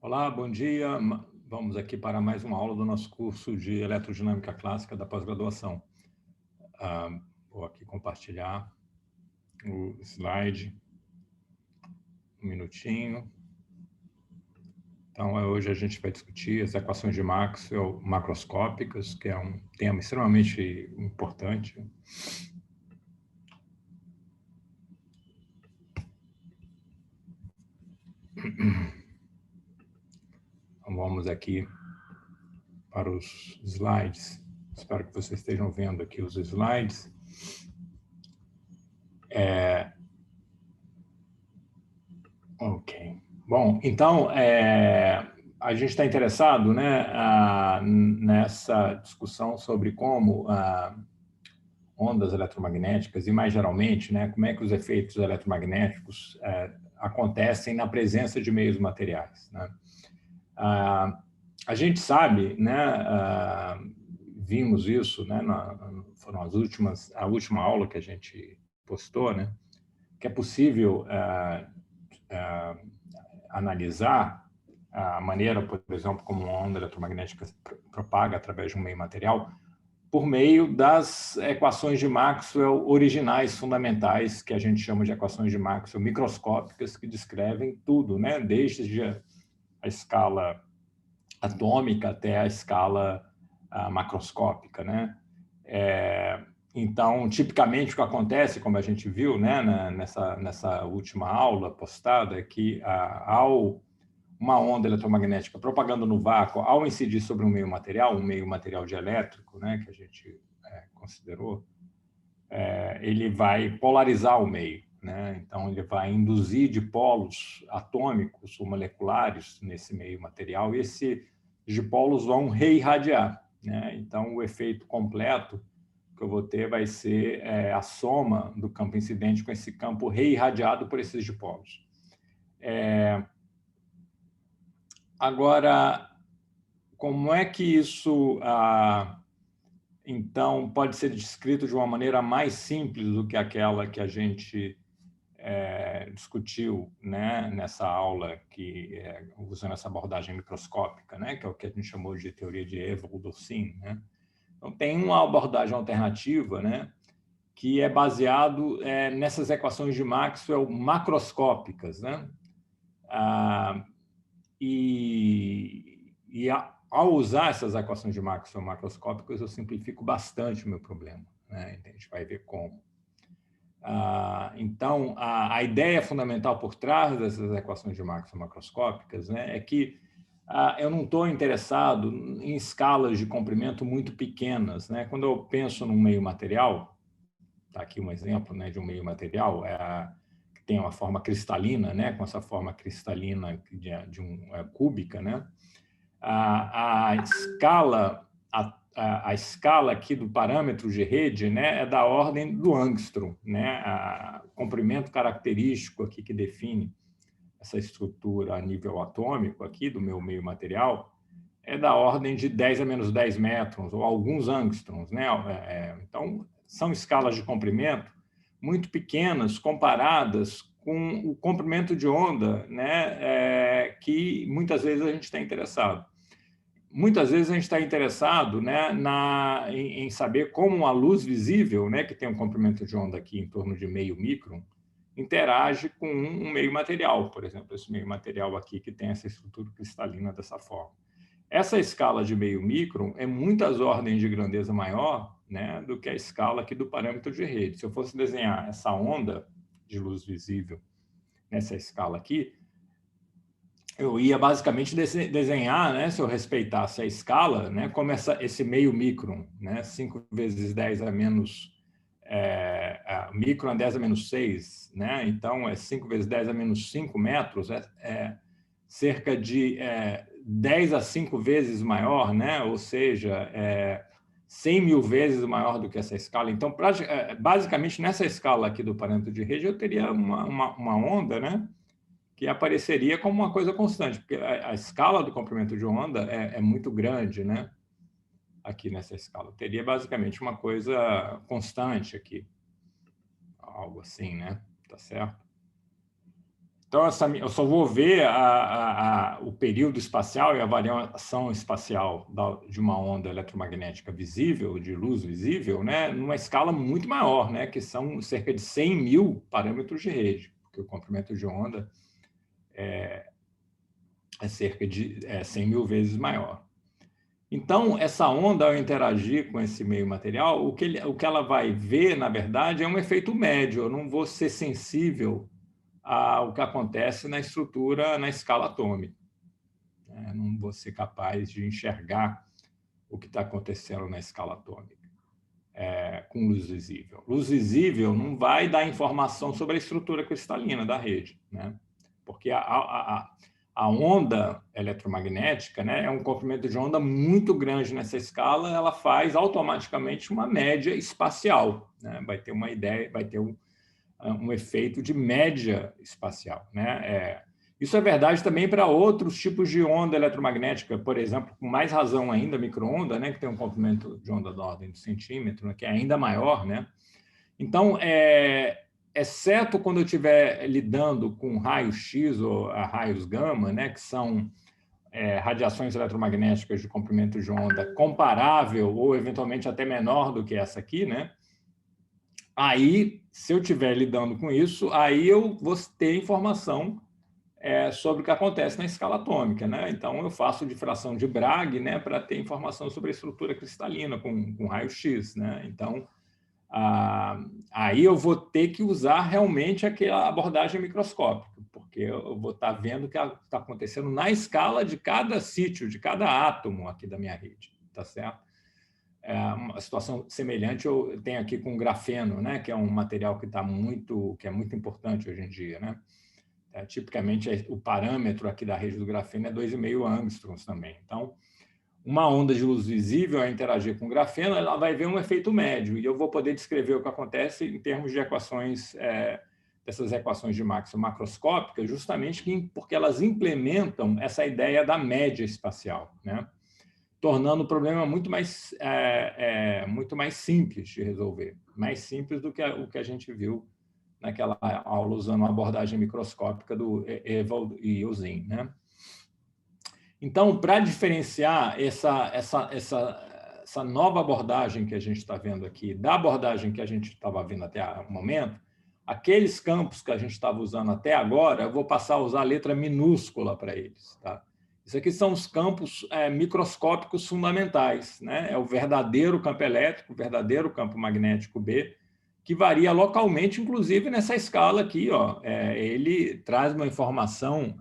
Olá, bom dia. Vamos aqui para mais uma aula do nosso curso de Eletrodinâmica Clássica da pós-graduação. Ah, Vou aqui compartilhar o slide, um minutinho. Então, hoje a gente vai discutir as equações de Maxwell macroscópicas, que é um tema extremamente importante. Então, vamos aqui para os slides. Espero que vocês estejam vendo aqui os slides. Ok. Bom, então, a gente está interessado, né, nessa discussão sobre como ondas eletromagnéticas e, mais geralmente, né, como é que os efeitos eletromagnéticos acontecem na presença de meios materiais. Né? A gente sabe, né, vimos isso, né, foram a última aula que a gente postou, né, que é possível analisar a maneira, por exemplo, como uma onda eletromagnética propaga através de um meio material, por meio das equações de Maxwell originais, fundamentais, que a gente chama de equações de Maxwell microscópicas, que descrevem tudo, né? Desde a escala atômica até a escala macroscópica, né? Então, tipicamente, o que acontece, como a gente viu, né, nessa última aula postada, é que ao uma onda eletromagnética propagando no vácuo, ao incidir sobre um meio material dielétrico, né, que a gente considerou, ele vai polarizar o meio. Né? Então, ele vai induzir dipolos atômicos ou moleculares nesse meio material e esses dipolos vão reirradiar. Né? Então, o efeito completo que eu vou ter vai ser a soma do campo incidente com esse campo reirradiado por esses dipolos. Agora, como é que isso, então, pode ser descrito de uma maneira mais simples do que aquela que a gente discutiu, né, nessa aula, usando essa abordagem microscópica, né, que é o que a gente chamou de teoria de Evold-Olszyn, né? Então, tem uma abordagem alternativa, né, que é baseado nessas equações de Maxwell macroscópicas, né? Ao usar essas equações de Maxwell macroscópicas, eu simplifico bastante o meu problema. Né? A gente vai ver como. Então, a ideia fundamental por trás dessas equações de Maxwell macroscópicas, né, é que eu não estou interessado em escalas de comprimento muito pequenas. Né? Quando eu penso num meio material, está aqui um exemplo, né, de um meio material, que tem uma forma cristalina, né, com essa forma cristalina cúbica, né? A escala a escala aqui do parâmetro de rede, né, é da ordem do angstrom, né? O comprimento característico aqui que define essa estrutura a nível atômico aqui do meu meio material é da ordem de 10 a menos 10 metros, ou alguns angstroms, né? Então, são escalas de comprimento muito pequenas comparadas com o comprimento de onda, né, que muitas vezes a gente está interessado. Muitas vezes a gente está interessado, né, em saber como a luz visível, né, que tem um comprimento de onda aqui em torno de meio micron, interage com um meio material, por exemplo, esse meio material aqui que tem essa estrutura cristalina dessa forma. Essa escala de meio micron é muitas ordens de grandeza maior, né, do que a escala aqui do parâmetro de rede. Se eu fosse desenhar essa onda de luz visível nessa escala aqui, eu ia basicamente desenhar, né, se eu respeitasse a escala, né, como esse meio micron, né, 5 vezes 10 a menos micron é 10 a menos 6, né, então é 5 vezes 10 a menos 5 metros, cerca de 10 a 5 vezes maior, né, ou seja, 100 mil vezes maior do que essa escala. Então, basicamente, nessa escala aqui do parâmetro de rede, eu teria uma onda, né, que apareceria como uma coisa constante, porque a escala do comprimento de onda é muito grande, né? Aqui nessa escala. Teria basicamente uma coisa constante aqui. Algo assim, né? Tá certo? Então, eu só vou ver o período espacial e a variação espacial de uma onda eletromagnética visível, de luz visível, né, numa escala muito maior, né, que são cerca de 100 mil parâmetros de rede, porque o comprimento de onda é cerca de 100 mil vezes maior. Então, essa onda, ao interagir com esse meio material, o que ela vai ver, na verdade, é um efeito médio. Eu não vou ser sensível ao que acontece na estrutura, na escala atômica. Não vou ser capaz de enxergar o que está acontecendo na escala atômica com luz visível. Luz visível não vai dar informação sobre a estrutura cristalina da rede, né? Porque a onda eletromagnética, né, é um comprimento de onda muito grande nessa escala, ela faz automaticamente uma média espacial, né? Vai ter uma ideia, vai ter um efeito de média espacial, né? Isso é verdade também para outros tipos de onda eletromagnética, por exemplo, com mais razão ainda, micro-onda, né, que tem um comprimento de onda da ordem do centímetro, né, que é ainda maior, né? Então, exceto quando eu estiver lidando com raios X ou raios gama, né, que são radiações eletromagnéticas de comprimento de onda comparável ou eventualmente até menor do que essa aqui, né? Aí, se eu estiver lidando com isso, aí eu vou ter informação sobre o que acontece na escala atômica, né? Então, eu faço difração de Bragg, né, para ter informação sobre a estrutura cristalina com raio-x, né? Então, aí eu vou ter que usar realmente aquela abordagem microscópica, porque eu vou estar vendo o que está acontecendo na escala de cada sítio, de cada átomo aqui da minha rede, tá certo? Uma situação semelhante eu tenho aqui com o grafeno, né, que é um material que é muito importante hoje em dia, né? Tipicamente o parâmetro aqui da rede do grafeno é 2,5 angstroms também. Então, uma onda de luz visível, ao interagir com o grafeno, ela vai ver um efeito médio e eu vou poder descrever o que acontece em termos de equações, dessas equações de Maxwell macroscópicas, justamente porque elas implementam essa ideia da média espacial, né? Tornando o problema muito mais simples de resolver, mais simples do que o que a gente viu naquela aula usando uma abordagem microscópica do Ewald e Usin, né? Então, para diferenciar essa nova abordagem que a gente está vendo aqui da abordagem que a gente estava vendo até o momento, aqueles campos que a gente estava usando até agora, eu vou passar a usar a letra minúscula para eles, tá? Isso aqui são os campos microscópicos fundamentais, né? É o verdadeiro campo elétrico, o verdadeiro campo magnético B, que varia localmente, inclusive nessa escala aqui, ó. Ele traz uma informação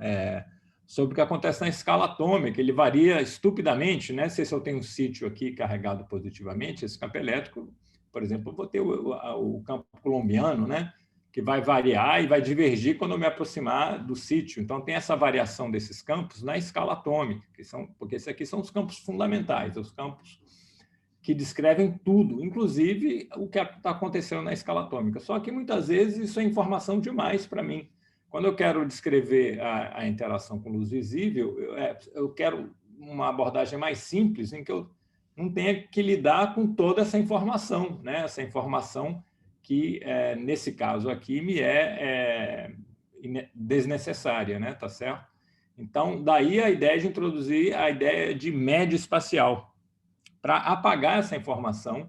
sobre o que acontece na escala atômica. Ele varia estupidamente, né? Se eu tenho um sítio aqui carregado positivamente, esse campo elétrico, por exemplo, eu vou ter o campo colombiano, né, que vai variar e vai divergir quando eu me aproximar do sítio. Então, tem essa variação desses campos na escala atômica, porque esses aqui são os campos fundamentais, os campos que descrevem tudo, inclusive o que está acontecendo na escala atômica. Só que, muitas vezes, isso é informação demais para mim. Quando eu quero descrever a interação com luz visível, eu quero uma abordagem mais simples, em que eu não tenha que lidar com toda essa informação, né? Essa informação que, nesse caso aqui, me é desnecessária, né? Tá certo? Então, daí a ideia de introduzir a ideia de média espacial, para apagar essa informação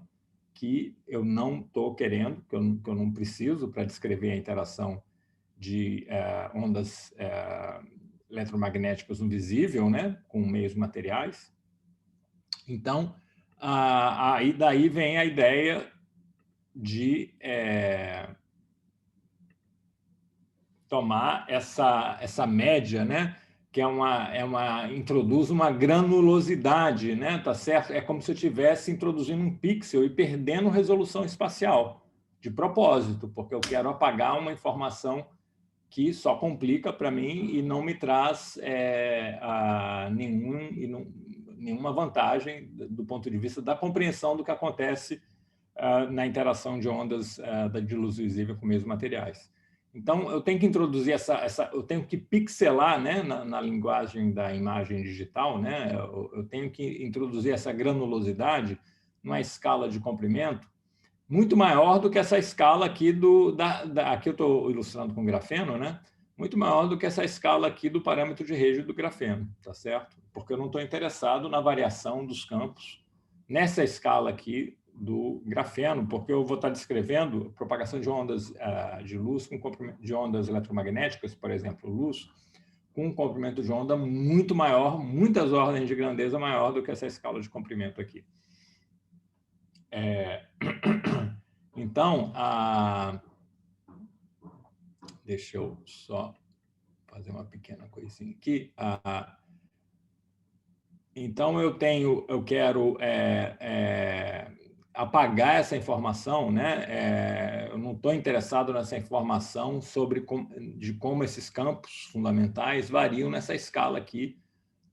que eu não estou querendo, que eu não preciso para descrever a interação de ondas eletromagnéticas no visível, né, com meios materiais. Então, aí daí vem a ideia de tomar essa média, né, que introduz uma granulosidade, né, tá certo? É como se eu estivesse introduzindo um pixel e perdendo resolução espacial, de propósito, porque eu quero apagar uma informação que só complica para mim e não me traz nenhuma vantagem do ponto de vista da compreensão do que acontece na interação de ondas de luz visível com meios materiais. Então, eu tenho que introduzir eu tenho que pixelar, né, na linguagem da imagem digital, né, eu tenho que introduzir essa granulosidade numa escala de comprimento muito maior do que essa escala aqui aqui eu estou ilustrando com grafeno, né? muito maior do que essa escala aqui do parâmetro de rede do grafeno, tá certo? Porque eu não estou interessado na variação dos campos nessa escala aqui do grafeno, porque eu vou estar descrevendo propagação de ondas de luz com comprimento de ondas eletromagnéticas, por exemplo, luz, com um comprimento de onda muito maior, muitas ordens de grandeza maior do que essa escala de comprimento aqui. Então, deixa eu só fazer uma pequena coisinha aqui. Então, eu quero apagar essa informação, né? Eu não estou interessado nessa informação de como esses campos fundamentais variam nessa escala aqui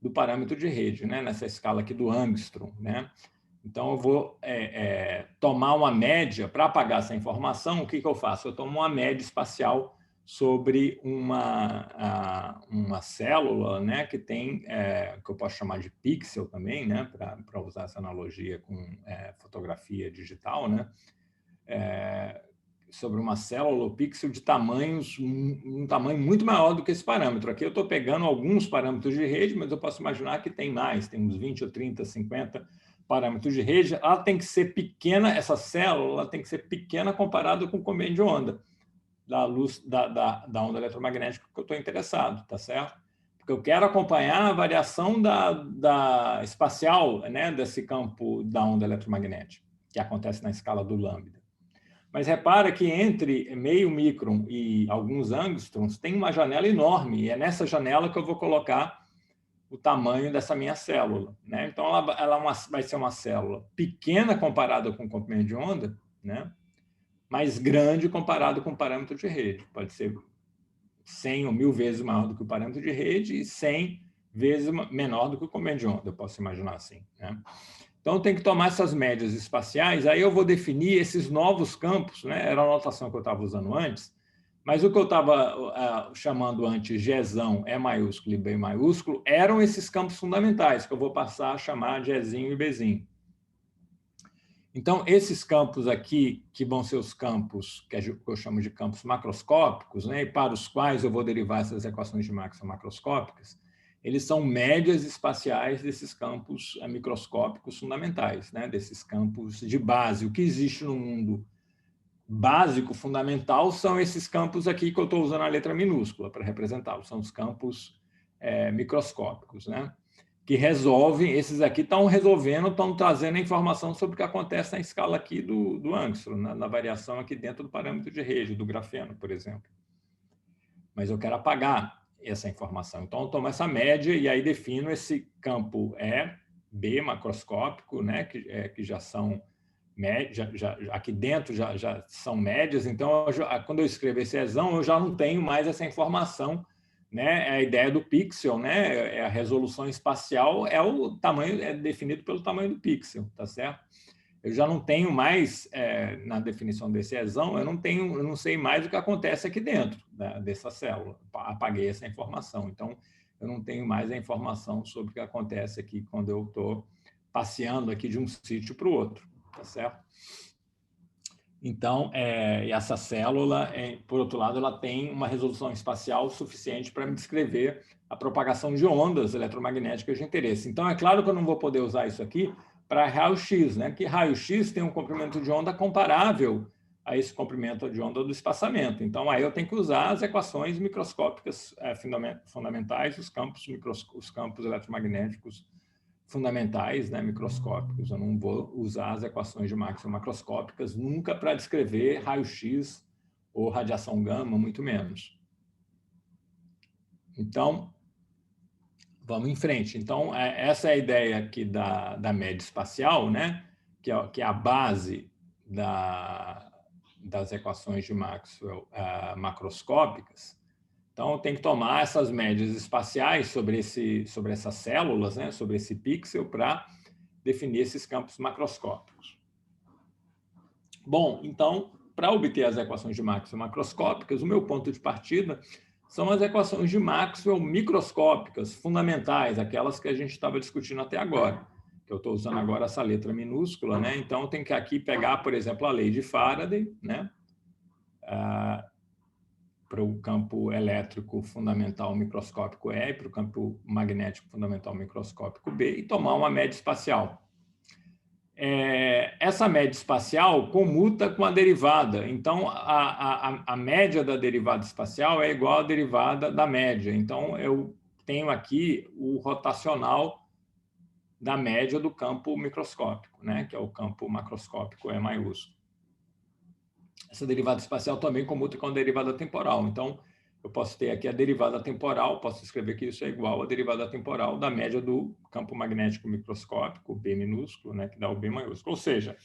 do parâmetro de rede, né? Nessa escala aqui do Angstrom, né? Então, eu vou tomar uma média. Para apagar essa informação, o que eu faço? Eu tomo uma média espacial sobre uma célula, né, que tem, que eu posso chamar de pixel também, né, para usar essa analogia com fotografia digital, né, sobre uma célula ou pixel de um tamanho muito maior do que esse parâmetro. Aqui eu estou pegando alguns parâmetros de rede, mas eu posso imaginar que tem mais, tem uns 20 ou 30, 50 parâmetros de rede. Ela tem que ser pequena, essa célula tem que ser pequena comparada com o comprimento de onda da luz da onda eletromagnética que eu estou interessado, tá certo? Porque eu quero acompanhar a variação da espacial, né, desse campo da onda eletromagnética, que acontece na escala do lambda. Mas repara que entre meio micron e alguns angstroms tem uma janela enorme, e é nessa janela que eu vou colocar o tamanho dessa minha célula, né? Então, ela vai ser uma célula pequena comparada com o comprimento de onda, né? Mas grande comparado com o parâmetro de rede. Pode ser 100 ou 1000 vezes maior do que o parâmetro de rede e 100 vezes menor do que o comprimento de onda, eu posso imaginar assim, né? Então, eu tenho que tomar essas médias espaciais, aí eu vou definir esses novos campos, né? Era a notação que eu estava usando antes, mas o que eu estava chamando antes Gzão, E maiúsculo e B maiúsculo, eram esses campos fundamentais, que eu vou passar a chamar de Ezinho e Bzinho. Então, esses campos aqui, que vão ser os campos que eu chamo de campos macroscópicos, né, e para os quais eu vou derivar essas equações de Maxwell macroscópicas, eles são médias espaciais desses campos microscópicos fundamentais, né, desses campos de base. O que existe no mundo básico, fundamental, são esses campos aqui que eu estou usando a letra minúscula para representá-los, são os campos microscópicos, né? Que resolvem, esses aqui estão resolvendo, estão trazendo a informação sobre o que acontece na escala aqui do Angstrom, na variação aqui dentro do parâmetro de rede, do grafeno, por exemplo. Mas eu quero apagar essa informação. Então, eu tomo essa média e aí defino esse campo B macroscópico, né, que já são aqui dentro já são médias. Então, quando eu escrevo esse Ezão, eu já não tenho mais essa informação, né? A ideia do pixel, né? A resolução espacial o tamanho, definido pelo tamanho do pixel, tá certo? Eu já não tenho mais, na definição desse Ezão, eu não sei mais o que acontece aqui dentro dessa célula. Apaguei essa informação. Então, eu não tenho mais a informação sobre o que acontece aqui quando eu estou passeando aqui de um sítio para o outro, tá certo? Então, essa célula, por outro lado, ela tem uma resolução espacial suficiente para me descrever a propagação de ondas eletromagnéticas de interesse. Então, é claro que eu não vou poder usar isso aqui para raio-x, né? Que raio-x tem um comprimento de onda comparável a esse comprimento de onda do espaçamento. Então, aí eu tenho que usar as equações microscópicas fundamentais, os campos eletromagnéticos fundamentais, né, microscópicos. Eu não vou usar as equações de Maxwell macroscópicas nunca para descrever raio-x ou radiação gama, muito menos. Então, vamos em frente. Então, essa é a ideia aqui da média espacial, né, que é a base das equações de Maxwell macroscópicas. Então, eu tenho que tomar essas médias espaciais sobre essas células, né, sobre esse pixel, para definir esses campos macroscópicos. Bom, então, para obter as equações de Maxwell macroscópicas, o meu ponto de partida são as equações de Maxwell microscópicas, fundamentais, aquelas que a gente estava discutindo até agora. Eu estou usando agora essa letra minúscula, né? Então, eu tenho que aqui pegar, por exemplo, a lei de Faraday, né? para o campo elétrico fundamental microscópico E e para o campo magnético fundamental microscópico B e tomar uma média espacial. Essa média espacial comuta com a derivada. Então, a média da derivada espacial é igual à derivada da média. Então, eu tenho aqui o rotacional da média do campo microscópico, né? Que é o campo macroscópico E maiúsculo. Essa derivada espacial também comuta com a derivada temporal. Então, eu posso ter aqui a derivada temporal, posso escrever que isso é igual à derivada temporal da média do campo magnético microscópico, B minúsculo, né, que dá o B maiúsculo. Ou seja,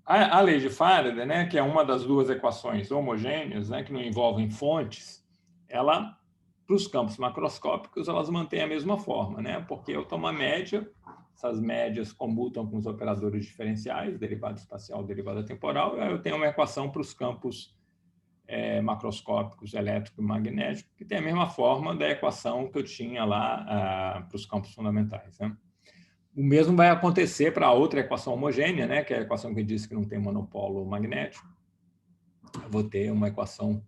a lei de Faraday, né, que é uma das duas equações homogêneas, né, que não envolvem fontes, ela, para os campos macroscópicos, elas mantêm a mesma forma, né, porque eu tomo a média, essas médias comutam com os operadores diferenciais, derivada espacial, derivada temporal, e aí eu tenho uma equação para os campos macroscópicos, elétrico e magnético, que tem a mesma forma da equação que eu tinha lá para os campos fundamentais, né? O mesmo vai acontecer para a outra equação homogênea, né, que é a equação que diz que não tem monopolo magnético. Eu vou ter uma equação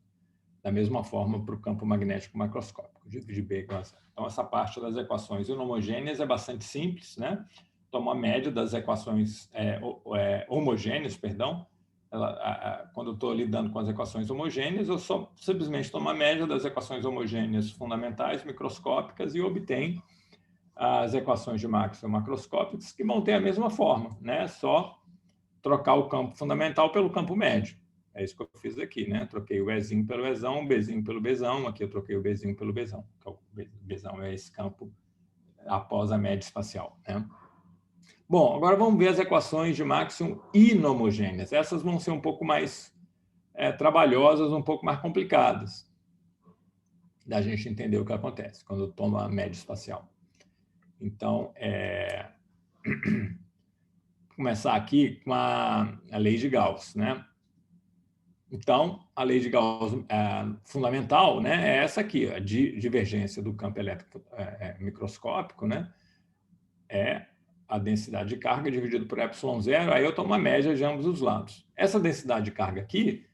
da mesma forma para o campo magnético macroscópico, de B igual a zero. Então, essa parte das equações inhomogêneas é bastante simples, né? Tomo a média das equações homogêneas, perdão. Quando eu estou lidando com as equações homogêneas, eu só simplesmente tomo a média das equações homogêneas fundamentais, microscópicas, e obtenho as equações de Maxwell macroscópicas, que vão ter a mesma forma, né? Só trocar o campo fundamental pelo campo médio. É isso que eu fiz aqui, né? Troquei o Ezinho pelo Ezão, o Bzinho pelo Bzão. Aqui eu troquei o Bzinho pelo Bzão. O Bzão é esse campo após a média espacial, né? Bom, agora vamos ver as equações de Maxwell inhomogêneas. Essas vão ser um pouco mais trabalhosas, um pouco mais complicadas da gente entender o que acontece quando eu tomo a média espacial. Então, vou começar aqui com a lei de Gauss, né? Então, a lei de Gauss fundamental, né, é essa aqui, a divergência do campo elétrico microscópico, né, é a densidade de carga dividido por ε0, aí eu tomo a média de ambos os lados. Essa densidade de carga aqui,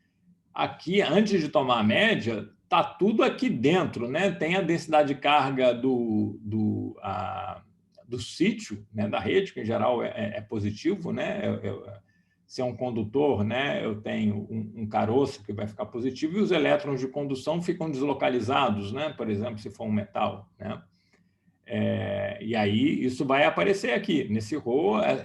antes de tomar a média, está tudo aqui dentro, né? Tem a densidade de carga do sítio, né, da rede, que em geral é positivo, né? Se é um condutor, né, eu tenho um caroço que vai ficar positivo e os elétrons de condução ficam deslocalizados, né? Por exemplo, se for um metal, né? E aí isso vai aparecer aqui nesse ρ.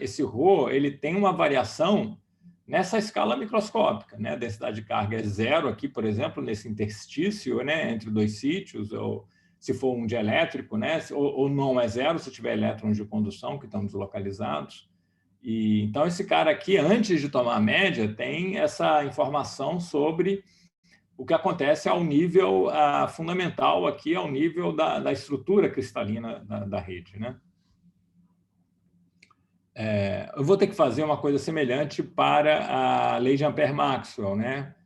Esse ρ ele tem uma variação nessa escala microscópica, né? A densidade de carga é zero aqui, por exemplo, nesse interstício, né, entre dois sítios, ou se for um dielétrico, né, ou não é zero se tiver elétrons de condução que estão deslocalizados. E então esse cara aqui, antes de tomar a média, tem essa informação sobre o que acontece ao nível fundamental aqui, ao nível da estrutura cristalina da rede, né? Eu vou ter que fazer uma coisa semelhante para a lei de Ampère-Maxwell, né?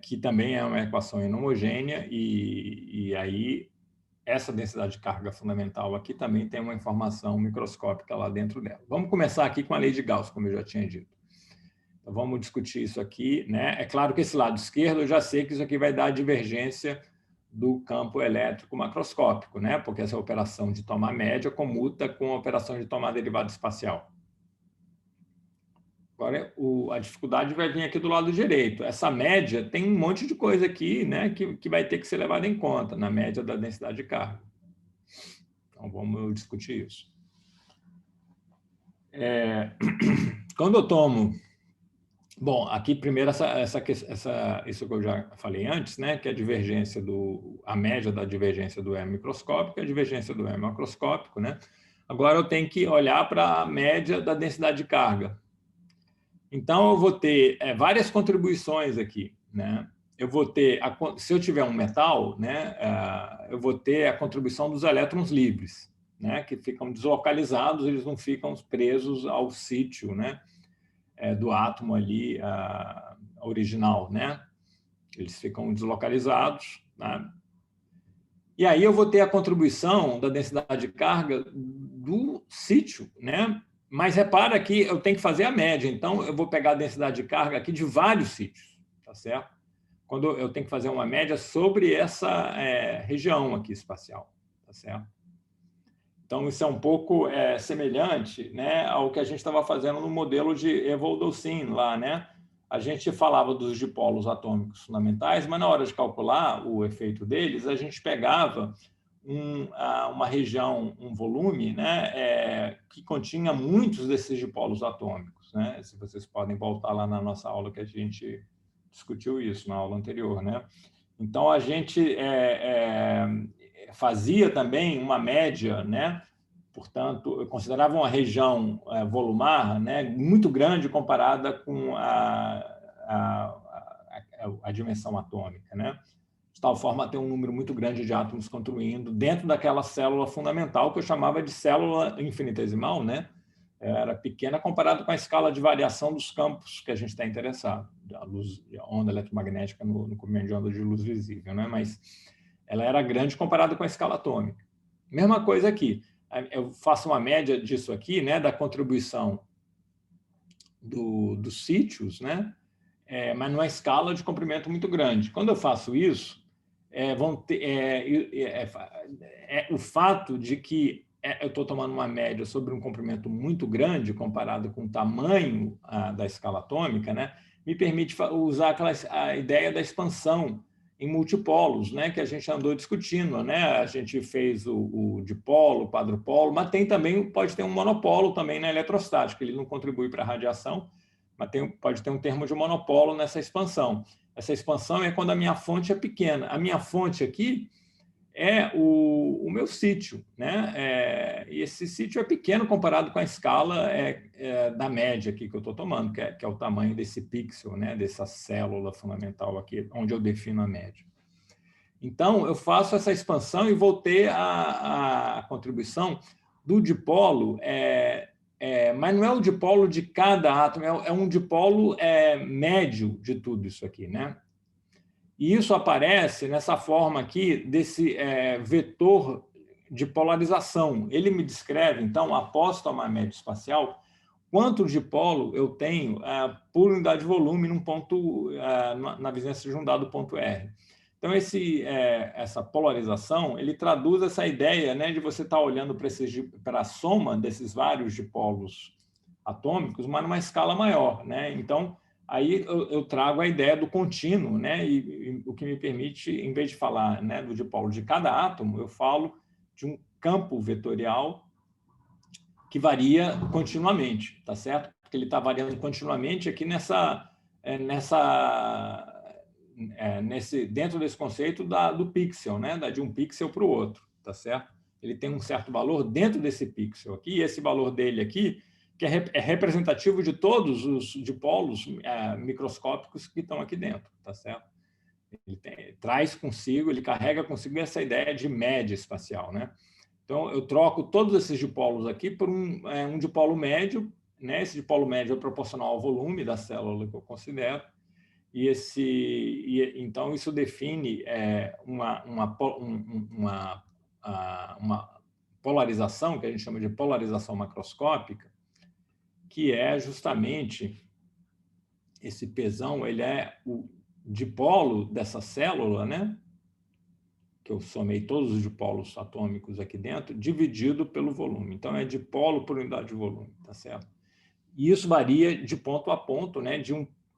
Que também é uma equação inhomogênea, e aí essa densidade de carga fundamental aqui também tem uma informação microscópica lá dentro dela. Vamos começar aqui com a lei de Gauss, como eu já tinha dito. Então, vamos discutir isso aqui, né? É claro que esse lado esquerdo, eu já sei que isso aqui vai dar a divergência do campo elétrico macroscópico, né? Porque essa operação de tomar média comuta com a operação de tomar derivada espacial. Agora, a dificuldade vai vir aqui do lado direito. Essa média tem um monte de coisa aqui, né, que vai ter que ser levada em conta na média da densidade de carga. Então, vamos discutir isso. Quando eu tomo... Bom, aqui primeiro isso que eu já falei antes, né, que é a divergência a média da divergência do E microscópico e a divergência do E macroscópico, né? Agora eu tenho que olhar para a média da densidade de carga. Então eu vou ter várias contribuições aqui, né? Eu vou ter, se eu tiver um metal, né, eu vou ter a contribuição dos elétrons livres, né, que ficam deslocalizados, eles não ficam presos ao sítio, né, do átomo ali original, né? Eles ficam deslocalizados, né? E aí eu vou ter a contribuição da densidade de carga do sítio, né? Mas repara que eu tenho que fazer a média, então eu vou pegar a densidade de carga aqui de vários sítios, tá certo? quando eu tenho que fazer uma média sobre essa região aqui espacial, tá certo? Então, isso é um pouco semelhante, né, ao que a gente estava fazendo no modelo de Evoldocin lá, né? A gente falava dos dipolos atômicos fundamentais, mas na hora de calcular o efeito deles, a gente pegava uma região, um volume, né, que continha muitos desses dipolos atômicos, né? Se vocês podem voltar lá na nossa aula que a gente discutiu isso na aula anterior, né? Então a gente fazia também uma média, né? Portanto, eu considerava uma região volumar, né, muito grande comparada com a dimensão atômica, né? De tal forma a ter um número muito grande de átomos construindo dentro daquela célula fundamental que eu chamava de célula infinitesimal, né? Era pequena comparada com a escala de variação dos campos que a gente está interessado, a luz, a onda eletromagnética no comprimento de onda de luz visível, né? Mas ela era grande comparada com a escala atômica. Mesma coisa aqui. Eu faço uma média disso aqui, né, da contribuição dos sítios, né, mas numa escala de comprimento muito grande. Quando eu faço isso, o fato de que eu estou tomando uma média sobre um comprimento muito grande comparado com o tamanho da escala atômica, né, me permite usar a ideia da expansão em multipolos, né, que a gente andou discutindo, né? A gente fez o dipolo, o quadrupolo, mas pode ter um monopolo também na eletrostática. Ele não contribui para a radiação, mas pode ter um termo de monopolo nessa expansão. Essa expansão é quando a minha fonte é pequena. A minha fonte aqui é o meu sítio, né? E esse sítio é pequeno comparado com a escala da média aqui que eu estou tomando, que é o tamanho desse pixel, né? Dessa célula fundamental aqui, onde eu defino a média. Então, eu faço essa expansão e vou ter a contribuição do dipolo, mas não é o dipolo de cada átomo, é um dipolo médio de tudo isso aqui, né? E isso aparece nessa forma aqui desse vetor de polarização. Ele me descreve, então, após tomar média espacial, quanto dipolo eu tenho por unidade de volume num ponto, na vizinhança de um dado ponto R. Então, essa polarização, ele traduz essa ideia, né, de você estar olhando para a soma desses vários dipolos atômicos, mas numa escala maior, né? Então, aí eu trago a ideia do contínuo, né? E o que me permite, em vez de falar, né, do dipolo de cada átomo, eu falo de um campo vetorial que varia continuamente, tá certo? Porque ele está variando continuamente aqui dentro desse conceito do pixel, né? De um pixel para o outro, tá certo? Ele tem um certo valor dentro desse pixel aqui, e esse valor dele aqui que é representativo de todos os dipolos microscópicos que estão aqui dentro, tá certo? Ele traz consigo, ele carrega consigo essa ideia de média espacial, né? Então, eu troco todos esses dipolos aqui por um dipolo médio, né? Esse dipolo médio é proporcional ao volume da célula que eu considero, então isso define uma polarização, que a gente chama de polarização macroscópica, que é justamente esse Pzão, ele é o dipolo dessa célula, né? Que eu somei todos os dipolos atômicos aqui dentro, dividido pelo volume. Então, é dipolo por unidade de volume, tá certo? E isso varia de ponto a ponto, né?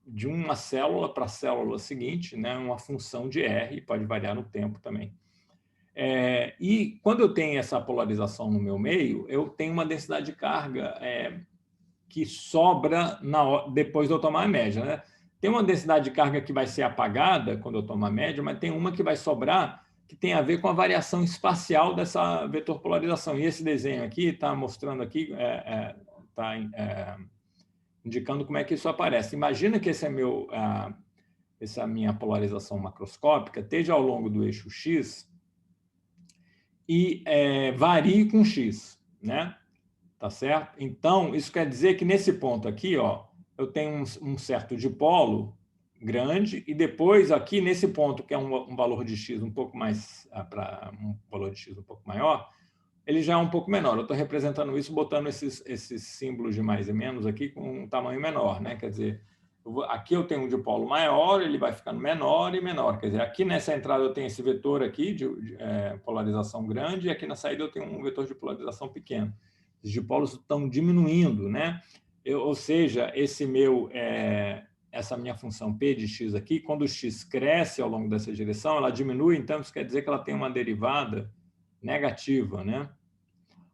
De uma célula para a célula seguinte, né? Uma função de R, pode variar no tempo também. E quando eu tenho essa polarização no meu meio, eu tenho uma densidade de carga que sobra depois de eu tomar a média, né? Tem uma densidade de carga que vai ser apagada quando eu tomar a média, mas tem uma que vai sobrar que tem a ver com a variação espacial dessa vetor polarização. E esse desenho aqui está mostrando aqui, está indicando como é que isso aparece. Imagina que essa é a minha polarização macroscópica, esteja ao longo do eixo X e varie com X, né? Tá certo? Então, isso quer dizer que nesse ponto aqui, ó, eu tenho um certo dipolo grande e depois aqui nesse ponto, que é um valor de X um pouco mais, para um valor de X um pouco maior, ele já é um pouco menor. Eu estou representando isso botando esses símbolos de mais e menos aqui com um tamanho menor, né? Quer dizer, Aqui eu tenho um dipolo maior, ele vai ficando menor e menor. Quer dizer, aqui nessa entrada eu tenho esse vetor aqui de polarização grande, e aqui na saída eu tenho um vetor de polarização pequeno. Os dipolos estão diminuindo, né? Ou seja, essa minha função p de x aqui, quando o x cresce ao longo dessa direção, ela diminui, então isso quer dizer que ela tem uma derivada negativa, né?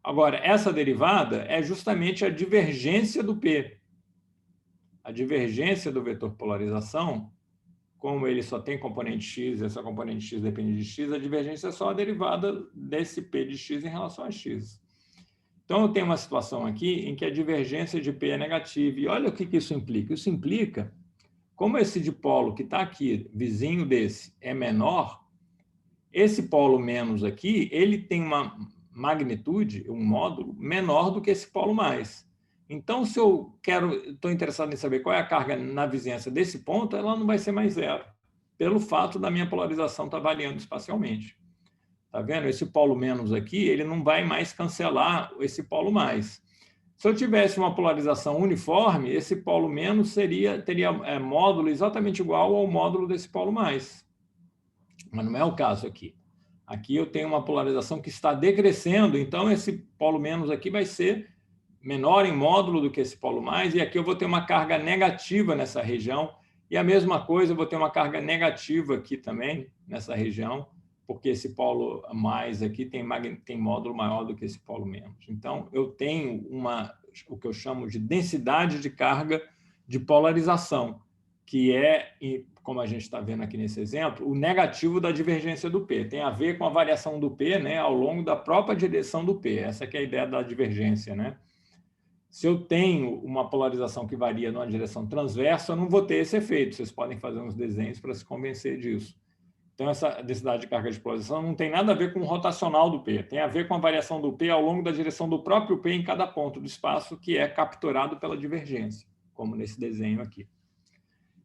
Agora, essa derivada é justamente a divergência do p. A divergência do vetor polarização, como ele só tem componente x, e essa componente x depende de x, a divergência é só a derivada desse p de x em relação a x. Então, eu tenho uma situação aqui em que a divergência de p é negativa. E olha o que isso implica. Isso implica, como esse dipolo que está aqui, vizinho desse, é menor, esse polo menos aqui, ele tem uma magnitude, um módulo, menor do que esse polo mais. Então, se eu estou interessado em saber qual é a carga na vizinhança desse ponto, ela não vai ser mais zero, pelo fato da minha polarização estar variando espacialmente. Está vendo? Esse polo menos aqui, ele não vai mais cancelar esse polo mais. Se eu tivesse uma polarização uniforme, esse polo menos teria módulo exatamente igual ao módulo desse polo mais. Mas não é o caso aqui. Aqui eu tenho uma polarização que está decrescendo, então esse polo menos aqui vai ser menor em módulo do que esse polo mais, e aqui eu vou ter uma carga negativa nessa região, e a mesma coisa, eu vou ter uma carga negativa aqui também, nessa região, porque esse polo mais aqui tem módulo maior do que esse polo menos. Então, eu tenho o que eu chamo de densidade de carga de polarização, que é, como a gente está vendo aqui nesse exemplo, o negativo da divergência do P. Tem a ver com a variação do P, né, ao longo da própria direção do P. Essa que é a ideia da divergência, né? Se eu tenho uma polarização que varia numa direção transversa, eu não vou ter esse efeito. Vocês podem fazer uns desenhos para se convencer disso. Então, essa densidade de carga de polarização não tem nada a ver com o rotacional do P. Tem a ver com a variação do P ao longo da direção do próprio P em cada ponto do espaço, que é capturado pela divergência, como nesse desenho aqui.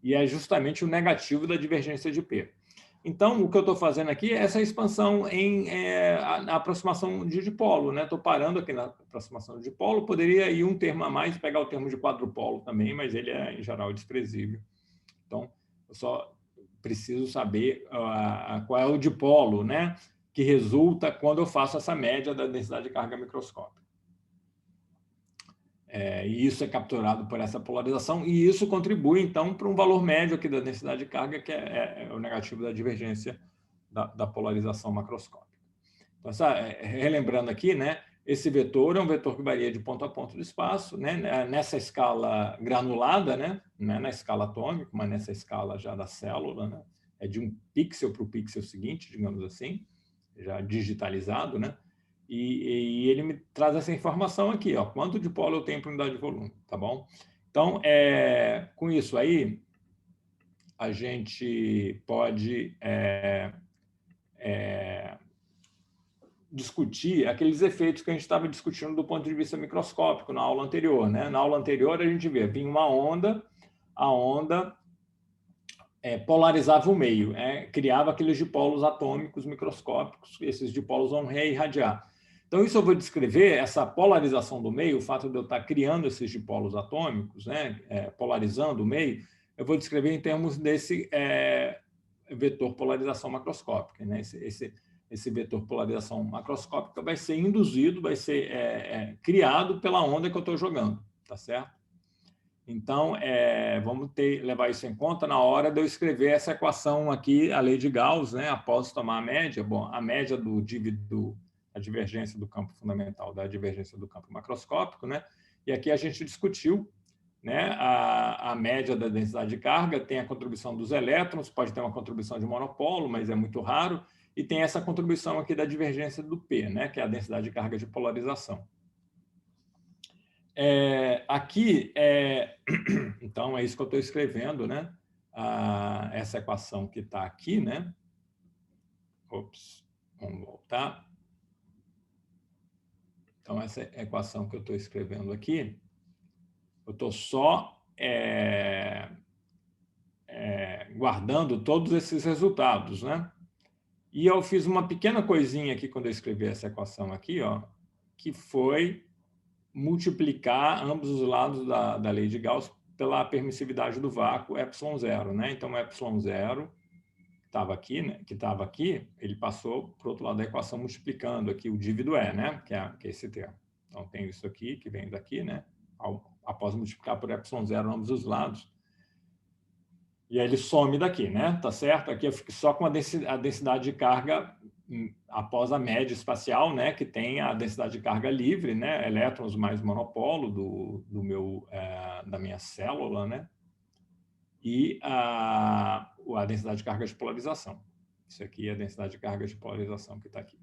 E é justamente o negativo da divergência de P. Então, o que eu estou fazendo aqui é essa expansão na aproximação de dipolo, né? Estou parando aqui na aproximação de dipolo, poderia ir um termo a mais, pegar o termo de quadrupolo também, mas ele é, em geral, desprezível. Então, eu só preciso saber qual é o dipolo, né? Que resulta quando eu faço essa média da densidade de carga microscópica. E isso é capturado por essa polarização, e isso contribui, então, para um valor médio aqui da densidade de carga, que é o negativo da divergência da polarização macroscópica. Então, relembrando aqui, né, esse vetor é um vetor que varia de ponto a ponto do espaço, né, nessa escala granulada, né, não é na escala atômica, mas nessa escala já da célula, né, é de um pixel para o pixel seguinte, digamos assim, já digitalizado, né? E ele me traz essa informação aqui, ó, quanto dipolo eu tenho por unidade de volume, tá bom? Então, com isso aí, a gente pode discutir aqueles efeitos que a gente estava discutindo do ponto de vista microscópico na aula anterior, né? Na aula anterior, a gente vinha uma onda, a onda polarizava o meio, criava aqueles dipolos atômicos microscópicos, esses dipolos vão reirradiar. Então, isso eu vou descrever, essa polarização do meio, o fato de eu estar criando esses dipolos atômicos, né, polarizando o meio, eu vou descrever em termos desse vetor polarização macroscópica. Né? Esse vetor polarização macroscópica vai ser induzido, vai ser criado pela onda que eu estou jogando, tá certo? Então, vamos levar isso em conta na hora de eu escrever essa equação aqui, a lei de Gauss, né, após tomar a média. Bom, a média a divergência do campo fundamental da divergência do campo macroscópico, né? E aqui a gente discutiu, né, a média da densidade de carga, tem a contribuição dos elétrons, pode ter uma contribuição de monopolo, mas é muito raro, e tem essa contribuição aqui da divergência do P, né, que é a densidade de carga de polarização. Aqui, então, é isso que eu estou escrevendo, né? Essa equação que está aqui, né? Ops, vamos voltar. Então, essa equação que eu estou escrevendo aqui, eu estou só guardando todos esses resultados, né? E eu fiz uma pequena coisinha aqui quando eu escrevi essa equação aqui, ó, que foi multiplicar ambos os lados da lei de Gauss pela permissividade do vácuo ε0, né? Então, ε0 estava aqui, né? Que estava aqui, ele passou para o outro lado da equação multiplicando aqui o div do E, né? Que é esse termo. Então, tem isso aqui, que vem daqui, né? Após multiplicar por ε0 em ambos os lados. E aí ele some daqui, né? Tá certo? Aqui eu fico só com a densidade de carga após a média espacial, né? Que tem a densidade de carga livre, né? Elétrons mais monopolo da minha célula, né? E a densidade de carga de polarização. Isso aqui é a densidade de carga de polarização que está aqui.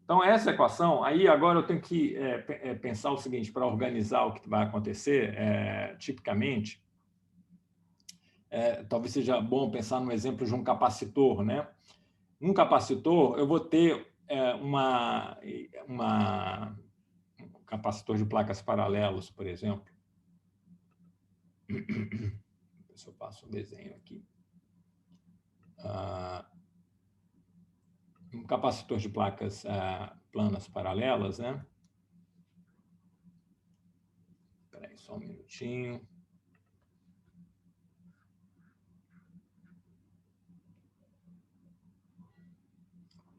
Então, essa equação, aí agora eu tenho que pensar o seguinte, para organizar o que vai acontecer, tipicamente, talvez seja bom pensar no exemplo de um capacitor, né? Um capacitor, eu vou ter um capacitor de placas paralelas, por exemplo. Se eu passo um desenho aqui. Um capacitor de placas planas paralelas, né? Espera aí, só um minutinho.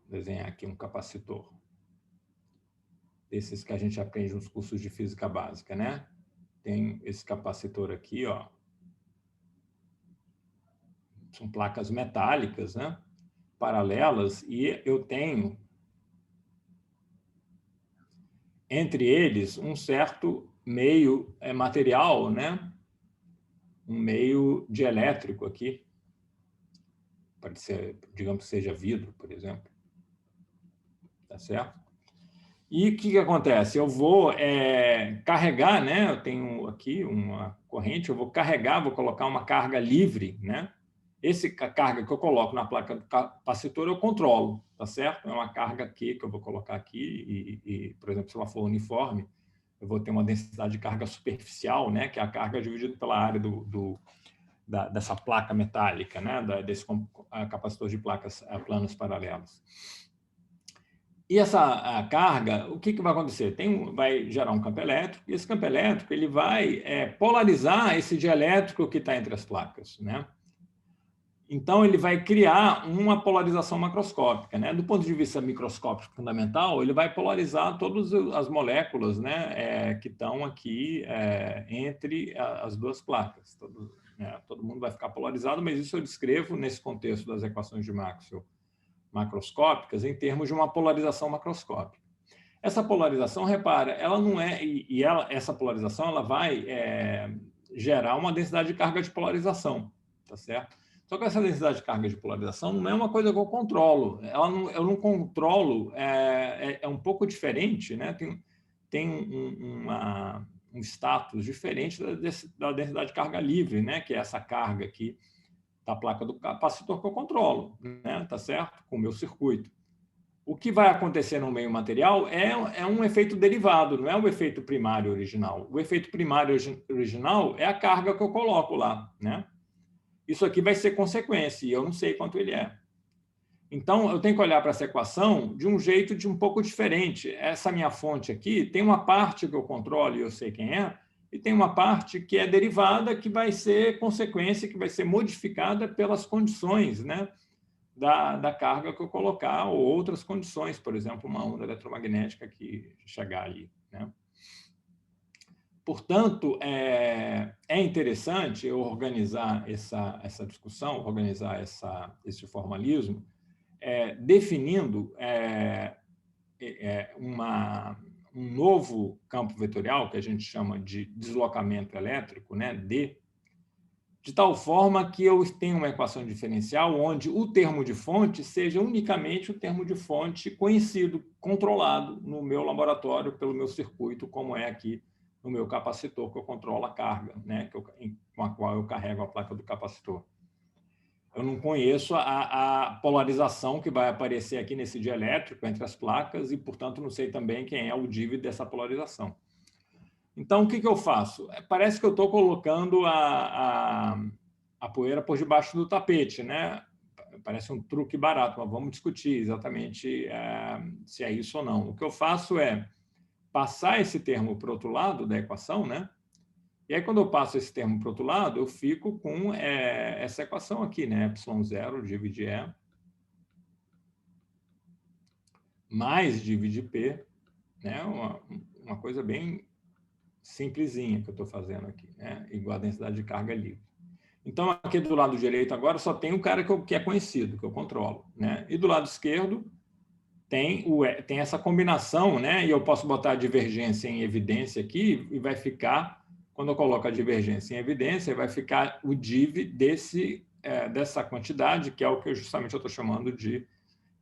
Vou desenhar aqui um capacitor. Desses que a gente aprende nos cursos de física básica, né? Tem esse capacitor aqui, ó. São placas metálicas, né? Paralelas, e eu tenho entre eles um certo meio material, né? Um meio dielétrico aqui. Pode ser, digamos que seja vidro, por exemplo. Tá certo? E o que acontece? Eu vou carregar, né? Eu tenho aqui uma corrente, eu vou carregar, vou colocar uma carga livre, né? Essa carga que eu coloco na placa do capacitor, eu controlo, tá certo? É uma carga aqui que eu vou colocar aqui e, por exemplo, se ela for uniforme, eu vou ter uma densidade de carga superficial, né? Que é a carga dividida pela área dessa placa metálica, né? Desse capacitor de placas planas paralelas. E essa carga, o que vai acontecer? Vai gerar um campo elétrico, e esse campo elétrico ele vai polarizar esse dielétrico que está entre as placas, né? Então, ele vai criar uma polarização macroscópica, né? Do ponto de vista microscópico fundamental, ele vai polarizar todas as moléculas, né? Que estão aqui entre as duas placas. Todo mundo vai ficar polarizado, mas isso eu descrevo nesse contexto das equações de Maxwell macroscópicas em termos de uma polarização macroscópica. Essa polarização, repara, ela não é... essa polarização ela vai gerar uma densidade de carga de polarização, tá certo? Só que essa densidade de carga de polarização não é uma coisa que eu controlo. Eu não controlo, é um pouco diferente, né? Tem um status diferente da densidade de carga livre, né? Que é essa carga aqui da placa do capacitor que eu controlo, né? Tá certo? Com o meu circuito. O que vai acontecer no meio material é um efeito derivado, não é o efeito primário original. O efeito primário original é a carga que eu coloco lá, né? Isso aqui vai ser consequência, e eu não sei quanto ele é. Então, eu tenho que olhar para essa equação de um jeito um pouco diferente. Essa minha fonte aqui tem uma parte que eu controlo e eu sei quem é, e tem uma parte que é derivada, que vai ser consequência, que vai ser modificada pelas condições, né, da carga que eu colocar, ou outras condições, por exemplo, uma onda eletromagnética que chegar ali, né? Portanto, é interessante eu organizar essa discussão, organizar esse formalismo, definindo um novo campo vetorial, que a gente chama de deslocamento elétrico, né, de tal forma que eu tenho uma equação diferencial onde o termo de fonte seja unicamente o termo de fonte conhecido, controlado no meu laboratório pelo meu circuito, como é aqui no meu capacitor, que eu controlo a carga, né, com a qual eu carrego a placa do capacitor. Eu não conheço a polarização que vai aparecer aqui nesse dielétrico entre as placas e, portanto, não sei também quem é o div dessa polarização. Então, o que eu faço? Parece que eu estou colocando a poeira por debaixo do tapete, né? Parece um truque barato, mas vamos discutir exatamente se é isso ou não. O que eu faço é passar esse termo para o outro lado da equação, né? E aí, quando eu passo esse termo para o outro lado, eu fico com essa equação aqui, né? Y0 divide E mais divide P, né? Uma coisa bem simplesinha que eu estou fazendo aqui, né? Igual a densidade de carga livre. Então, aqui do lado direito agora só tem o cara que é conhecido, que eu controlo, né? E do lado esquerdo tem essa combinação, né? E eu posso botar a divergência em evidência aqui e vai ficar, quando eu coloco a divergência em evidência, vai ficar o div dessa quantidade, que é o que justamente eu estou chamando de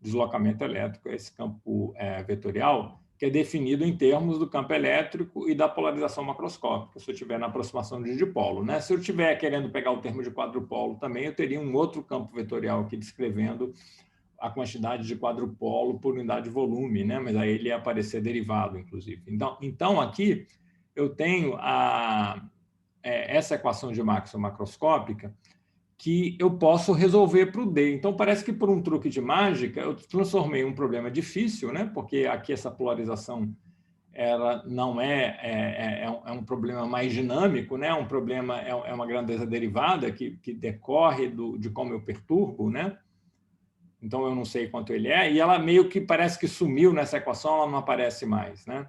deslocamento elétrico, esse campo vetorial, que é definido em termos do campo elétrico e da polarização macroscópica, se eu estiver na aproximação de dipolo, né? Se eu estiver querendo pegar o termo de quadrupolo também, eu teria um outro campo vetorial aqui descrevendo a quantidade de quadrupolo por unidade de volume, né? Mas aí ele ia aparecer derivado, inclusive. Então aqui eu tenho essa equação de Maxwell macroscópica que eu posso resolver para o D. Então, parece que por um truque de mágica, eu transformei um problema difícil, né? Porque aqui essa polarização ela não é um problema mais dinâmico, né? Um problema é uma grandeza derivada que decorre de como eu perturbo, né? Então, eu não sei quanto ele é, e ela meio que parece que sumiu nessa equação, ela não aparece mais, né?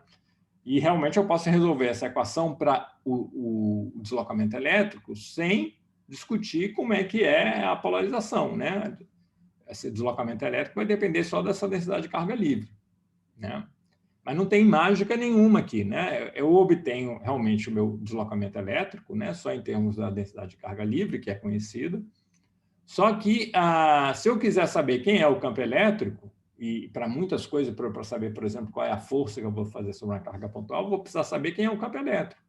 E realmente eu posso resolver essa equação para o deslocamento elétrico sem discutir como é que é a polarização, né? Esse deslocamento elétrico vai depender só dessa densidade de carga livre, né? Mas não tem mágica nenhuma aqui, né? Eu obtenho realmente o meu deslocamento elétrico, né? Só em termos da densidade de carga livre, que é conhecida. Só que, se eu quiser saber quem é o campo elétrico, e para muitas coisas, para saber, por exemplo, qual é a força que eu vou fazer sobre uma carga pontual, eu vou precisar saber quem é o campo elétrico.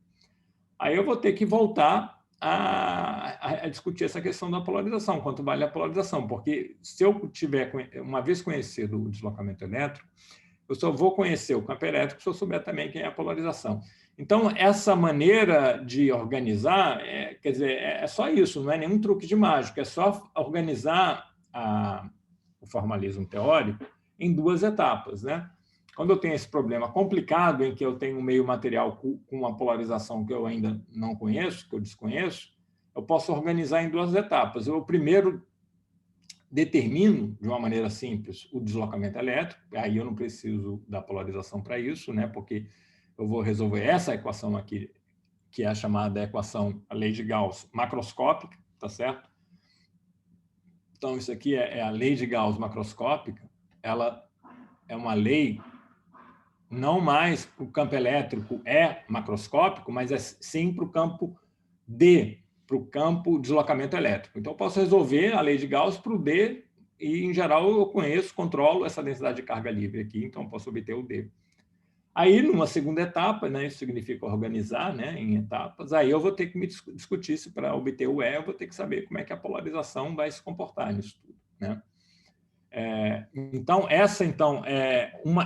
Aí eu vou ter que voltar a discutir essa questão da polarização, quanto vale a polarização, porque se eu tiver, uma vez conhecido o deslocamento elétrico, eu só vou conhecer o campo elétrico se eu souber também quem é a polarização. Então, essa maneira de organizar, quer dizer, é só isso, não é nenhum truque de mágica, é só organizar o formalismo teórico em duas etapas, né? Quando eu tenho esse problema complicado, em que eu tenho um meio material com uma polarização que eu ainda não conheço, que eu desconheço, eu posso organizar em duas etapas. Eu primeiro determino, de uma maneira simples, o deslocamento elétrico, aí eu não preciso da polarização para isso, né? Porque eu vou resolver essa equação aqui, que é a chamada equação, a lei de Gauss macroscópica, tá certo? Então, isso aqui é a lei de Gauss macroscópica, ela é uma lei não mais para o campo elétrico macroscópico, mas sim para o campo D, para o campo deslocamento elétrico. Então, eu posso resolver a lei de Gauss para o D e, em geral, eu controlo essa densidade de carga livre aqui, então eu posso obter o D. Aí, numa segunda etapa, né, isso significa organizar, né, em etapas, aí eu vou ter que me discutir isso para obter o E, eu vou ter que saber como é que a polarização vai se comportar nisso tudo, né? Então, essa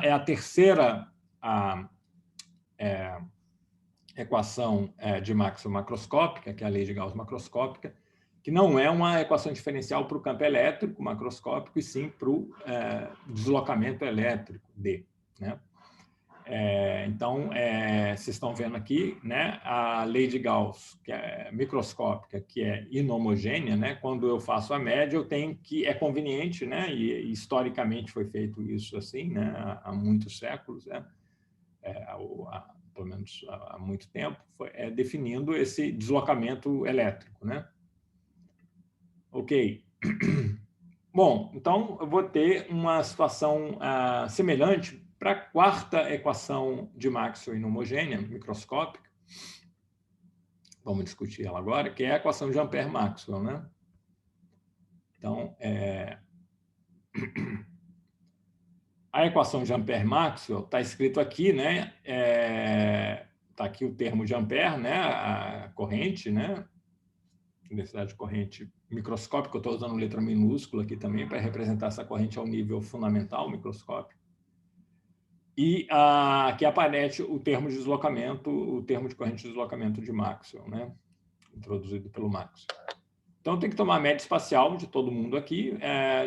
é a terceira equação de Maxwell macroscópica, que é a lei de Gauss macroscópica, que não é uma equação diferencial para o campo elétrico macroscópico, e sim para o deslocamento elétrico D, né? Então, vocês estão vendo aqui, né, a lei de Gauss, que é microscópica, que é inhomogênea, né? Quando eu faço a média, eu tenho que é conveniente, né? E historicamente foi feito isso assim, né? Há muitos séculos, né? Pelo menos há muito tempo, definindo esse deslocamento elétrico, né? Ok. Bom, então eu vou ter uma situação semelhante para a quarta equação de Maxwell inhomogênea, microscópica. Vamos discutir ela agora, que é a equação de Ampère-Maxwell, né? Então, a equação de Ampère-Maxwell está escrito aqui, né? Está aqui o termo de Ampère, né? A corrente, né? Densidade de corrente microscópica, eu estou usando letra minúscula aqui também para representar essa corrente ao nível fundamental microscópico. E aqui aparece o termo de deslocamento, o termo de corrente de deslocamento de Maxwell, né? Introduzido pelo Maxwell. Então, tem que tomar a média espacial de todo mundo aqui.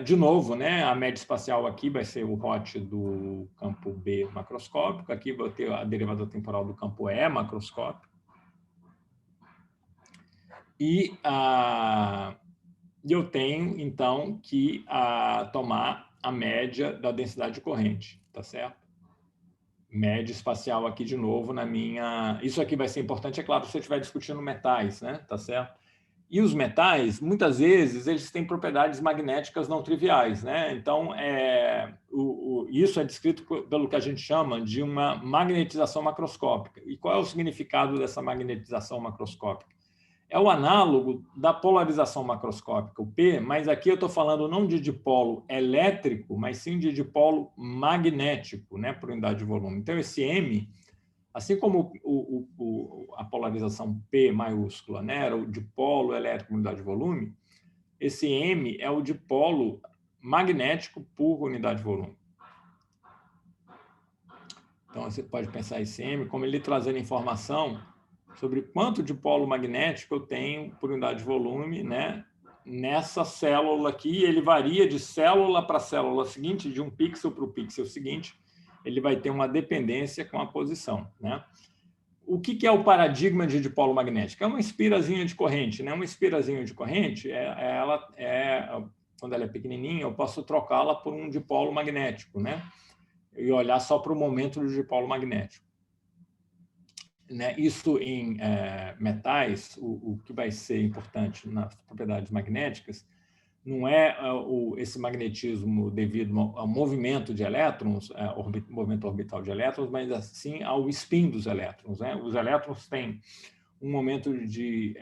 De novo, né? A média espacial aqui vai ser o hot do campo B macroscópico. Aqui vai ter a derivada temporal do campo E macroscópico. E eu tenho, então, que tomar a média da densidade de corrente, tá certo? Média espacial aqui de novo na minha... Isso aqui vai ser importante, é claro, se eu estiver discutindo metais, né? Tá certo? E os metais, muitas vezes, eles têm propriedades magnéticas não triviais, né? Então, isso é descrito pelo que a gente chama de uma magnetização macroscópica. E qual é o significado dessa magnetização macroscópica? É o análogo da polarização macroscópica, o P, mas aqui eu estou falando não de dipolo elétrico, mas sim de dipolo magnético, né, por unidade de volume. Então, esse M, assim como a polarização P maiúscula, né, era o dipolo elétrico por unidade de volume, esse M é o dipolo magnético por unidade de volume. Então, você pode pensar esse M como ele trazendo informação sobre quanto dipolo magnético eu tenho por unidade de volume, né, nessa célula aqui. Ele varia de célula para célula seguinte, de um pixel para o pixel seguinte, ele vai ter uma dependência com a posição, né? O que é o paradigma de dipolo magnético? É uma espirazinha de corrente, né? Uma espirazinha de corrente, quando ela é pequenininha, eu posso trocá-la por um dipolo magnético, né? E olhar só para o momento do dipolo magnético. Né? Isso em metais, o que vai ser importante nas propriedades magnéticas não é esse magnetismo devido ao movimento de elétrons, movimento orbital de elétrons, mas assim ao spin dos elétrons. Né? Os elétrons têm um momento de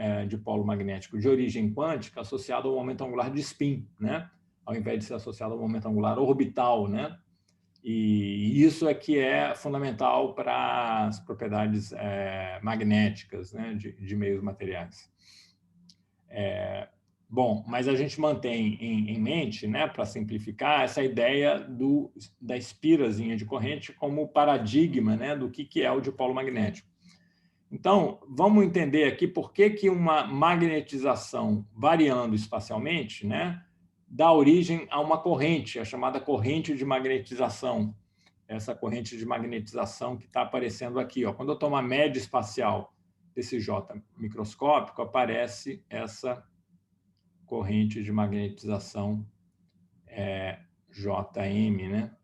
polo magnético de origem quântica associado ao momento angular de spin, né? Ao invés de ser associado ao momento angular orbital, né? E isso é que é fundamental para as propriedades magnéticas, né, de meios materiais. Bom, mas a gente mantém em mente, né, para simplificar, essa ideia da espirazinha de corrente como paradigma, né, do que é o dipolo magnético. Então, vamos entender aqui por que uma magnetização variando espacialmente, né, dá origem a uma corrente, a chamada corrente de magnetização. Essa corrente de magnetização que está aparecendo aqui. Ó. Quando eu tomo a média espacial desse J microscópico, aparece essa corrente de magnetização JM, né?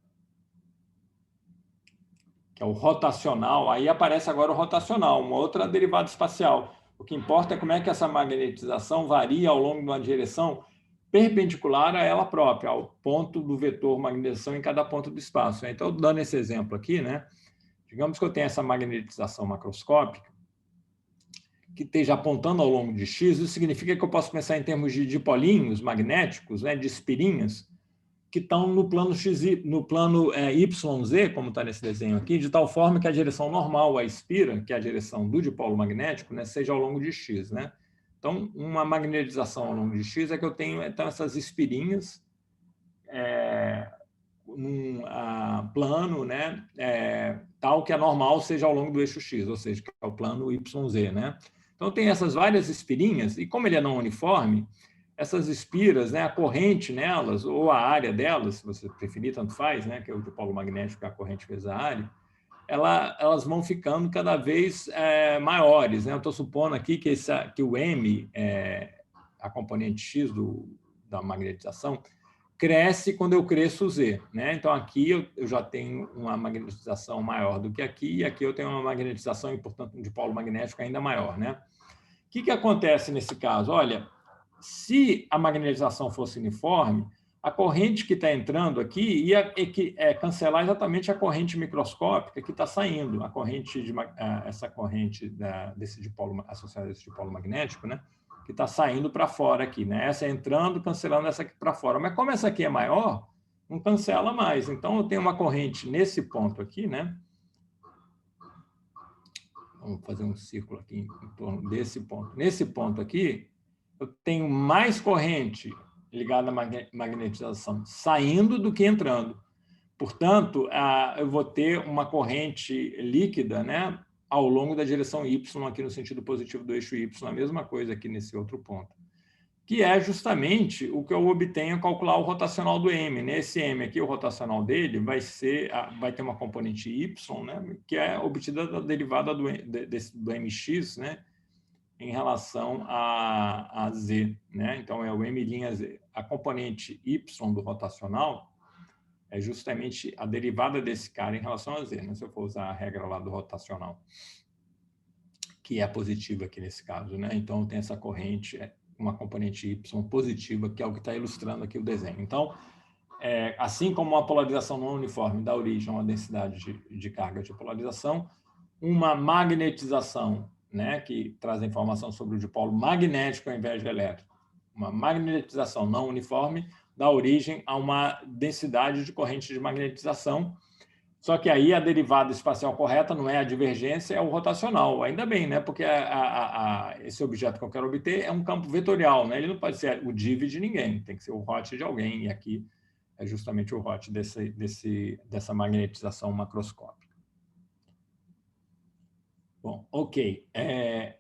Que é o rotacional. Aí aparece agora o rotacional, uma outra derivada espacial. O que importa é como é que essa magnetização varia ao longo de uma direção perpendicular a ela própria, ao ponto do vetor magnetização em cada ponto do espaço. Então, dando esse exemplo aqui, né? Digamos que eu tenho essa magnetização macroscópica que esteja apontando ao longo de x, isso significa que eu posso pensar em termos de dipolinhos magnéticos, né, de espirinhas, que estão no plano no plano YZ, como está nesse desenho aqui, de tal forma que a direção normal, a espira, que é a direção do dipolo magnético, né, seja ao longo de x, né? Então, uma magnetização ao longo de x é que eu tenho então essas espirinhas num plano, né, tal que a normal seja ao longo do eixo x, ou seja, que é o plano YZ, né? Então, tem essas várias espirinhas, e como ele é não uniforme, essas espiras, né, a corrente nelas, ou a área delas, se você preferir, tanto faz, né, que é o dipolo magnético, a corrente vezes a área, elas vão ficando cada vez maiores. Né? Eu estou supondo aqui que o M, a componente X da magnetização, cresce quando eu cresço Z. Né? Então, aqui eu já tenho uma magnetização maior do que aqui, e aqui eu tenho uma magnetização e, portanto, um dipolo magnético ainda maior. Né? O que acontece nesse caso? Olha, se a magnetização fosse uniforme, a corrente que está entrando aqui ia cancelar exatamente a corrente microscópica que está saindo, essa corrente desse dipolo, associada a esse dipolo magnético, né? Que está saindo para fora aqui, né? Essa entrando, cancelando essa aqui para fora. Mas como essa aqui é maior, não cancela mais. Então, eu tenho uma corrente nesse ponto aqui, né? Vamos fazer um círculo aqui em torno desse ponto. Nesse ponto aqui, eu tenho mais corrente ligada à magnetização saindo do que entrando. Portanto, eu vou ter uma corrente líquida, né, ao longo da direção Y, aqui no sentido positivo do eixo Y, a mesma coisa aqui nesse outro ponto, que é justamente o que eu obtenho ao calcular o rotacional do M. Nesse M aqui, o rotacional dele vai ter uma componente Y, né, que é obtida da derivada do MX, né, em relação a Z, né? Então, é o M'(Z). A componente Y do rotacional é justamente a derivada desse cara em relação a Z, né? Se eu for usar a regra lá do rotacional, que é positiva aqui nesse caso, né? Então, tem essa corrente, uma componente Y positiva, que é o que está ilustrando aqui o desenho. Então, assim como uma polarização não uniforme dá origem a uma densidade de carga de polarização, uma magnetização, né, que traz a informação sobre o dipolo magnético ao invés de elétrico, uma magnetização não uniforme dá origem a uma densidade de corrente de magnetização. Só que aí a derivada espacial correta não é a divergência, é o rotacional. Ainda bem, né? Porque esse objeto que eu quero obter é um campo vetorial, né? Ele não pode ser o div de ninguém, tem que ser o hot de alguém. E aqui é justamente o hot dessa magnetização macroscópica. Bom, ok.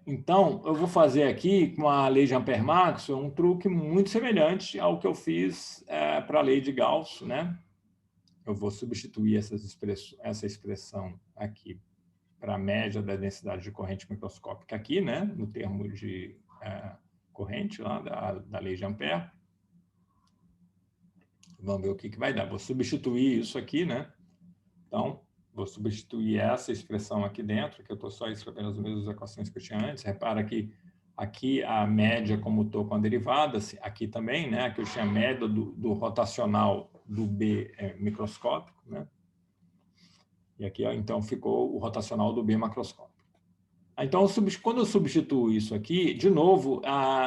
Então, eu vou fazer aqui, com a lei de Ampère-Maxwell, um truque muito semelhante ao que eu fiz para a lei de Gauss, né? Eu vou substituir essa expressão aqui para a média da densidade de corrente microscópica aqui, né? No termo de corrente lá da lei de Ampère. Vamos ver o que vai dar. Vou substituir isso aqui, né? Então, vou substituir essa expressão aqui dentro, que eu estou só escrevendo as mesmas equações que eu tinha antes. Repara que aqui a média, como estou com a derivada, aqui também, né? Aqui eu tinha a média do rotacional do B microscópico, né? E aqui, então, ficou o rotacional do B macroscópico. Então, quando eu substituo isso aqui, de novo,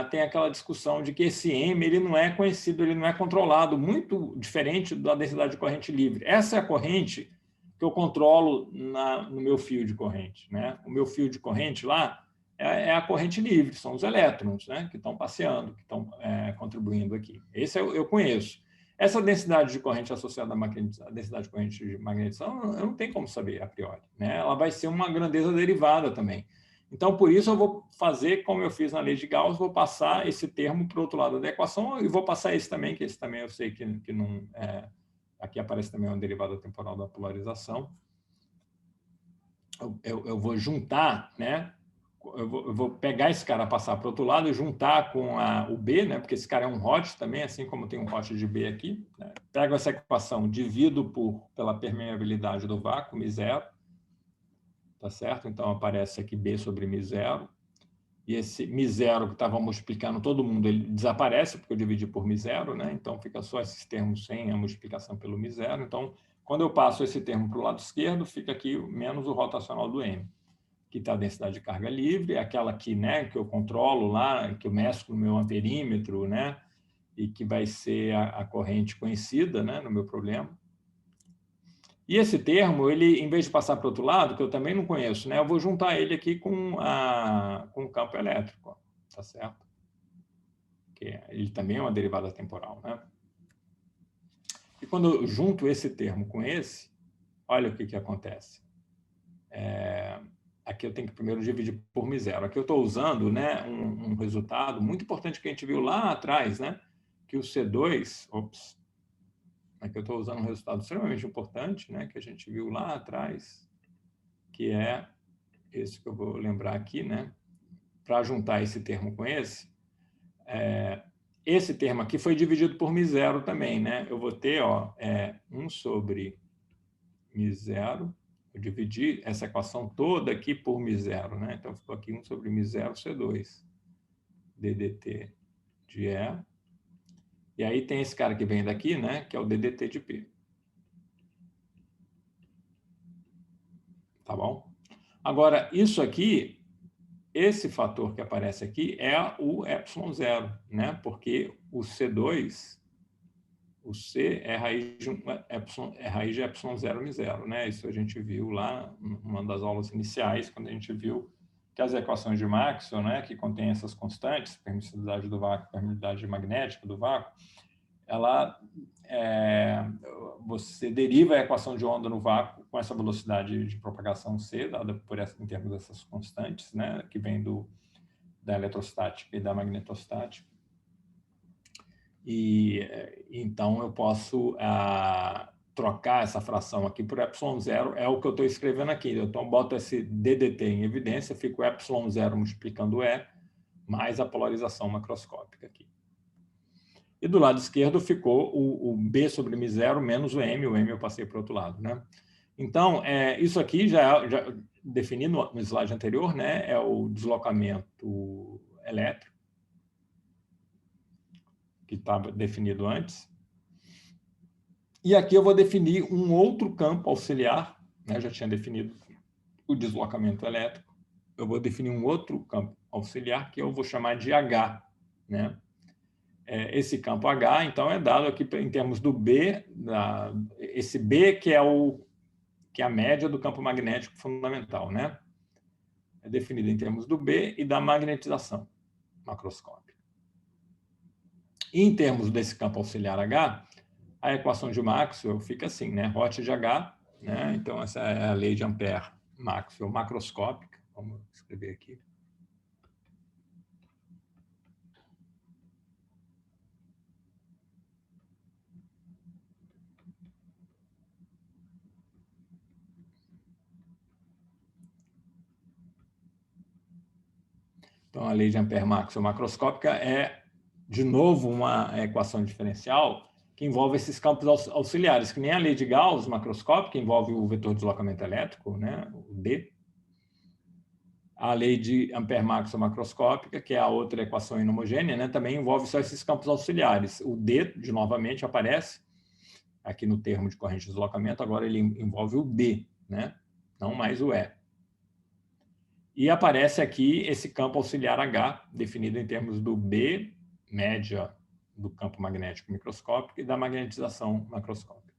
tem aquela discussão de que esse M ele não é conhecido, ele não é controlado, muito diferente da densidade de corrente livre. Essa é a corrente que eu controlo no meu fio de corrente, né? O meu fio de corrente lá é a corrente livre, são os elétrons, né? Que estão passeando, que estão contribuindo aqui. Esse eu conheço. Essa densidade de corrente associada à densidade de corrente de magnetização, eu não tenho como saber a priori, né? Ela vai ser uma grandeza derivada também. Então, por isso, eu vou fazer como eu fiz na lei de Gauss, vou passar esse termo para o outro lado da equação e vou passar esse também, que esse também eu sei que não é... Aqui aparece também uma derivada temporal da polarização. Eu vou juntar, né? Eu vou pegar esse cara, passar para o outro lado e juntar com o B, né? Porque esse cara é um hot também, assim como tem um hot de B aqui. Né? Pego essa equação, divido pela permeabilidade do vácuo, μ0. Tá certo? Então, aparece aqui B sobre μ0. E esse μ0 que estava multiplicando todo mundo, ele desaparece, porque eu dividi por μ0, né? Então, fica só esses termos sem a multiplicação pelo μ0. Então, quando eu passo esse termo para o lado esquerdo, fica aqui menos o rotacional do M, que está a densidade de carga livre, aquela aqui, né, que eu controlo lá, que eu mesclo no meu amperímetro, né, e que vai ser a corrente conhecida, né, no meu problema. E esse termo, ele, em vez de passar para o outro lado, que eu também não conheço, né, eu vou juntar ele aqui com o campo elétrico, tá certo? Que ele também é uma derivada temporal, né? E quando eu junto esse termo com esse, olha o que acontece. Aqui eu tenho que primeiro dividir por μ0. Aqui eu estou usando, né, um resultado muito importante que a gente viu lá atrás, né, que o C2... Aqui eu estou usando um resultado extremamente importante, né, que a gente viu lá atrás, que é esse que eu vou lembrar aqui, né, para juntar esse termo com esse termo aqui foi dividido por μ0 também, né? Eu vou ter 1 sobre μ0, eu dividi essa equação toda aqui por μ0, né? Então, ficou aqui 1 sobre μ0 C2, ddt de E. E aí tem esse cara que vem daqui, né? Que é o ddt de P. Tá bom? Agora, isso aqui, esse fator que aparece aqui é o ε0, né? Porque o C2, o C é raiz de ε0 μ0, né? Isso a gente viu lá numa das aulas iniciais, quando a gente viu que as equações de Maxwell, né, que contém essas constantes, permissividade do vácuo, permissividade magnética do vácuo, você deriva a equação de onda no vácuo com essa velocidade de propagação c, dada em termos dessas constantes, né, que vem da eletrostática e da magnetostática. E então eu posso trocar essa fração aqui por ε0, é o que eu estou escrevendo aqui. Então, boto esse ddt em evidência, fica o ε0 multiplicando E, mais a polarização macroscópica aqui. E do lado esquerdo ficou o B sobre μ0 menos o M eu passei para o outro lado, né? Então, isso aqui já defini no slide anterior, né? É o deslocamento elétrico, que estava definido antes. E aqui eu vou definir um outro campo auxiliar, né? Já tinha definido o deslocamento elétrico. Eu vou definir um outro campo auxiliar que eu vou chamar de H, né? Esse campo H, então, é dado aqui em termos do B, esse B que é a média do campo magnético fundamental, né? É definido em termos do B e da magnetização macroscópica. E em termos desse campo auxiliar H, a equação de Maxwell fica assim, né? Roth de H, né? Então, essa é a lei de Ampère-Maxwell macroscópica. Vamos escrever aqui. Então, a lei de Ampère-Maxwell macroscópica é, de novo, uma equação diferencial que envolve esses campos auxiliares, que nem a lei de Gauss macroscópica, que envolve o vetor de deslocamento elétrico, né, o D. A lei de Ampère-Maxwell macroscópica, que é a outra equação inhomogênea, né, também envolve só esses campos auxiliares. O D, novamente, aparece aqui no termo de corrente de deslocamento, agora ele envolve o D, né, não mais o E. E aparece aqui esse campo auxiliar H, definido em termos do B, média do campo magnético microscópico, e da magnetização macroscópica.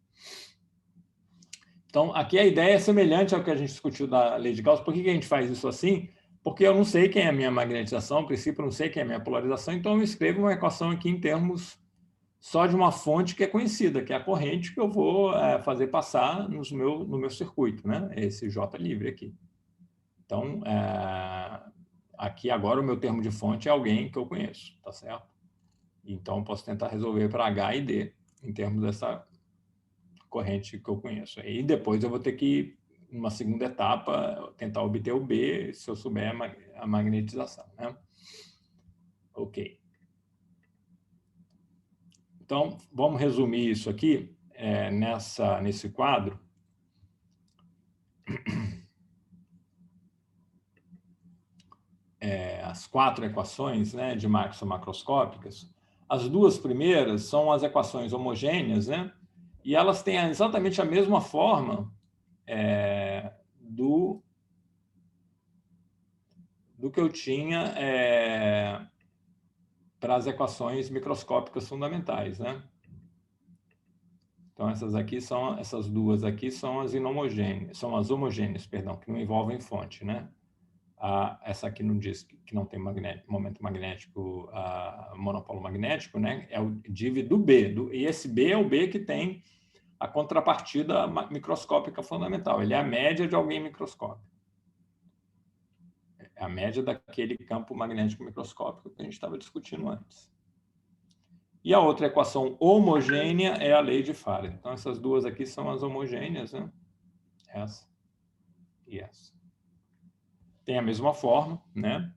Então, aqui a ideia é semelhante ao que a gente discutiu da lei de Gauss. Por que a gente faz isso assim? Porque eu não sei quem é a minha magnetização, a princípio eu não sei quem é a minha polarização, então eu escrevo uma equação aqui em termos só de uma fonte que é conhecida, que é a corrente que eu vou fazer passar no meu circuito, né? Esse J livre aqui. Então, aqui agora o meu termo de fonte é alguém que eu conheço, tá certo? Então, posso tentar resolver para H e D em termos dessa corrente que eu conheço. E depois eu vou ter que, numa segunda etapa, tentar obter o B, se eu souber a magnetização, né? Ok. Então, vamos resumir isso aqui nesse quadro. As 4 equações, né, de Maxwell macroscópicas. As 2 primeiras são as equações homogêneas, né, e elas têm exatamente a mesma forma do que eu tinha para as equações microscópicas fundamentais, né? Então, essas duas aqui são as inhomogêneas, são as homogêneas, perdão, que não envolvem fonte, né? Essa aqui não diz que não tem momento magnético, monopolo magnético, né? É o div do B. E esse B é o B que tem a contrapartida microscópica fundamental. Ele é a média de alguém microscópico. É a média daquele campo magnético microscópico que a gente estava discutindo antes. E a outra equação homogênea é a lei de Faraday. Então, essas duas aqui são as homogêneas, né? Essa e essa. Tem a mesma forma, né?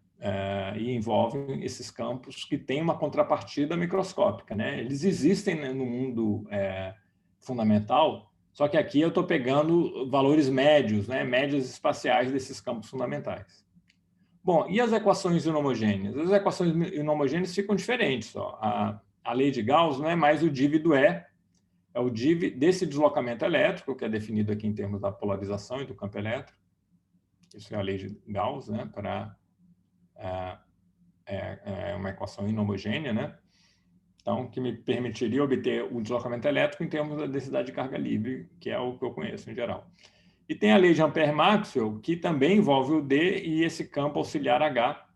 E envolvem esses campos que têm uma contrapartida microscópica, né? Eles existem, né, no mundo fundamental, só que aqui eu estou pegando valores médios, né? Médias espaciais desses campos fundamentais. Bom, e as equações inhomogêneas? As equações inhomogêneas ficam diferentes. Ó. A lei de Gauss não é mais o div do E, é o div desse deslocamento elétrico, que é definido aqui em termos da polarização e do campo elétrico. Isso é a lei de Gauss, né, para uma equação inhomogênea, né? Então, que me permitiria obter o deslocamento elétrico em termos da densidade de carga livre, que é o que eu conheço em geral. E tem a lei de Ampère-Maxwell, que também envolve o D e esse campo auxiliar H.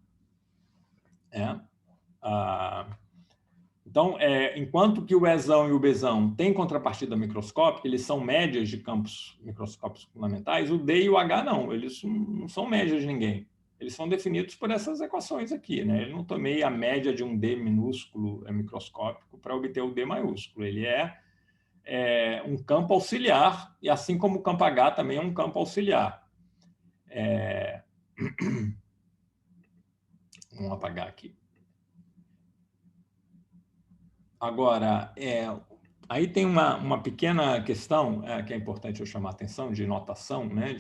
Então, enquanto que o Ezão e o Bzão têm contrapartida microscópica, eles são médias de campos microscópicos fundamentais, o D e o H não, eles não são médias de ninguém. Eles são definidos por essas equações aqui, né? Eu não tomei a média de um D minúsculo microscópico para obter o D maiúsculo. Ele é um campo auxiliar, e assim como o campo H também é um campo auxiliar. Vamos apagar aqui. aqui. Agora, aí tem uma pequena questão que é importante eu chamar a atenção, de notação, né?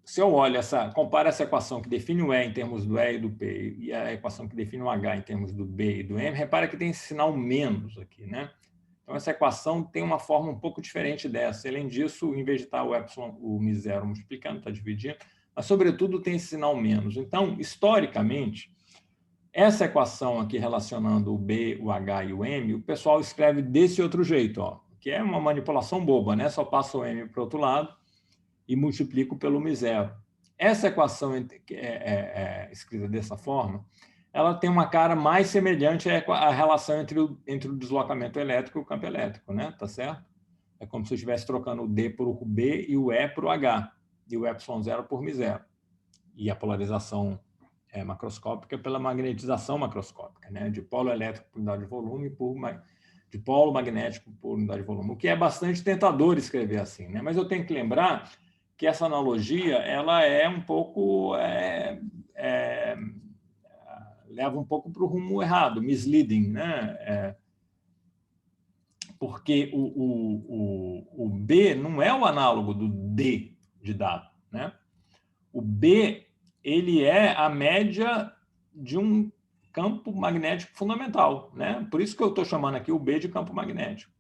Se eu olho comparo essa equação que define o E em termos do E e do P e a equação que define o H em termos do B e do M, repara que tem esse sinal menos aqui, né? Então, essa equação tem uma forma um pouco diferente dessa. Além disso, em vez de estar o epsilon, o μ0 multiplicando, está dividindo, mas, sobretudo, tem esse sinal menos. Então, historicamente, essa equação aqui relacionando o B, o H e o M, o pessoal escreve desse outro jeito, ó, que é uma manipulação boba, né? Só passa o M para o outro lado e multiplico pelo μ0. Essa equação escrita dessa forma, ela tem uma cara mais semelhante à relação entre o deslocamento elétrico e o campo elétrico, né? Tá certo? É como se eu estivesse trocando o D por o B e o E por o H, e o epsilon0 por μ0. E a polarização macroscópica pela magnetização macroscópica, né? De polo elétrico por unidade de volume de polo magnético por unidade de volume, o que é bastante tentador escrever assim, né? Mas eu tenho que lembrar que essa analogia ela é um pouco leva um pouco para o rumo errado, misleading, né? Porque o B não é o análogo do D de dado, né? O B ele é a média de um campo magnético fundamental, né? Por isso que eu estou chamando aqui o B de campo magnético.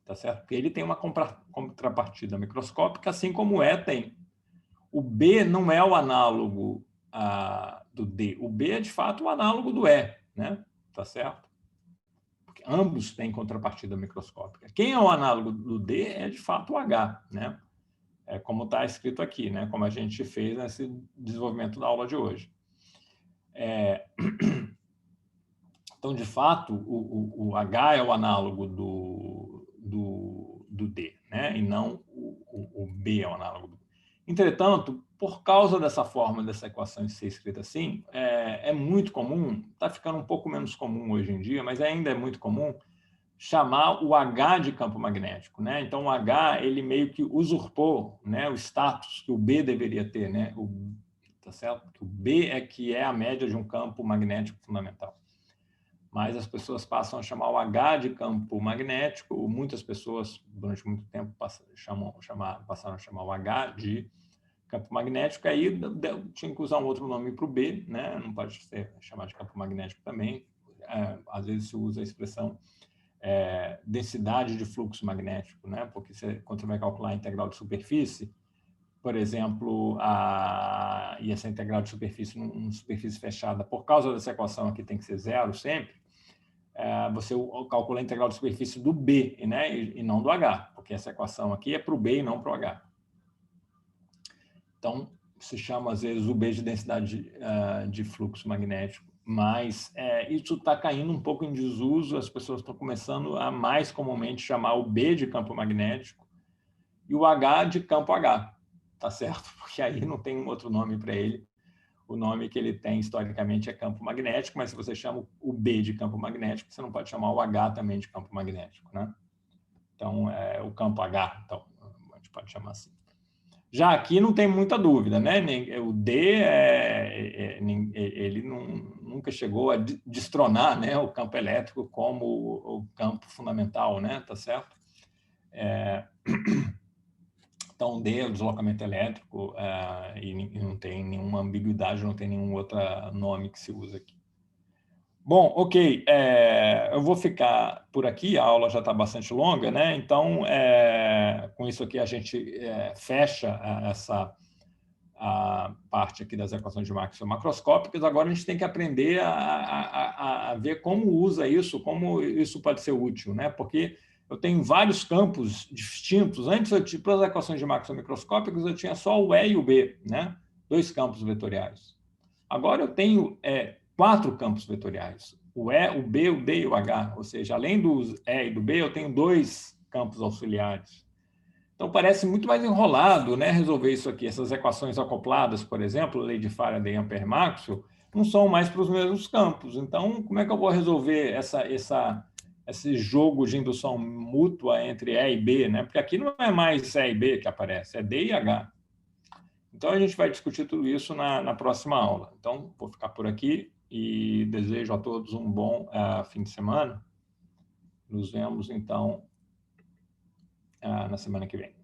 Tá certo? Porque ele tem uma contrapartida microscópica, assim como o E tem. O B não é o análogo do D. O B é, de fato, o análogo do E, né? Tá certo? Porque ambos têm contrapartida microscópica. Quem é o análogo do D é, de fato, o H, né? É como está escrito aqui, né? Como a gente fez nesse desenvolvimento da aula de hoje. Então, de fato, o H é o análogo do D, né? E não o B é o análogo do D. Entretanto, por causa dessa forma, dessa equação ser escrita assim, é muito comum, está ficando um pouco menos comum hoje em dia, mas ainda é muito comum, chamar o H de campo magnético, né? Então, o H, ele meio que usurpou, né, o status que o B deveria ter, né? Tá certo? O B que é a média de um campo magnético fundamental. Mas as pessoas passam a chamar o H de campo magnético, muitas pessoas, durante muito tempo, passaram a chamar o H de campo magnético, aí tinha que usar um outro nome para o B, né? Não pode ser chamado de campo magnético também. Às vezes se usa a expressão densidade de fluxo magnético, né? Porque quando você vai calcular a integral de superfície, por exemplo, e essa integral de superfície numa superfície fechada, por causa dessa equação aqui tem que ser zero sempre, você calcula a integral de superfície do B, né? E não do H, porque essa equação aqui é para o B e não para o H. Então, se chama, às vezes, o B de densidade de fluxo magnético, mas isso está caindo um pouco em desuso, as pessoas estão começando a mais comumente chamar o B de campo magnético e o H de campo H, tá certo? Porque aí não tem um outro nome para ele. O nome que ele tem, historicamente, é campo magnético, mas se você chama o B de campo magnético, você não pode chamar o H também de campo magnético, né? Então, o campo H, então, a gente pode chamar assim. Já aqui não tem muita dúvida, né? O D ele nunca chegou a destronar, né, o campo elétrico como o campo fundamental, né? Tá certo? Então, o D é o deslocamento elétrico e não tem nenhuma ambiguidade, não tem nenhum outro nome que se usa aqui. Bom, ok, eu vou ficar por aqui, a aula já está bastante longa, né? Então, com isso aqui a gente fecha a parte aqui das equações de Maxwell macroscópicas. Agora a gente tem que aprender a ver como usa isso, como isso pode ser útil, né? Porque eu tenho vários campos distintos. Antes, para as equações de Maxwell microscópicas, eu tinha só o E e o B, né? 2 campos vetoriais. Agora eu tenho 4 campos vetoriais, o E, o B, o D e o H, ou seja, além dos E e do B, eu tenho 2 campos auxiliares. Então, parece muito mais enrolado, né, resolver isso aqui. Essas equações acopladas, por exemplo, lei de Faraday, Ampère, Maxwell, não são mais para os mesmos campos. Então, como é que eu vou resolver esse jogo de indução mútua entre E e B, né? Porque aqui não é mais E e B que aparece, é D e H. Então, a gente vai discutir tudo isso na próxima aula. Então, vou ficar por aqui e desejo a todos um bom fim de semana. Nos vemos, então, na semana que vem.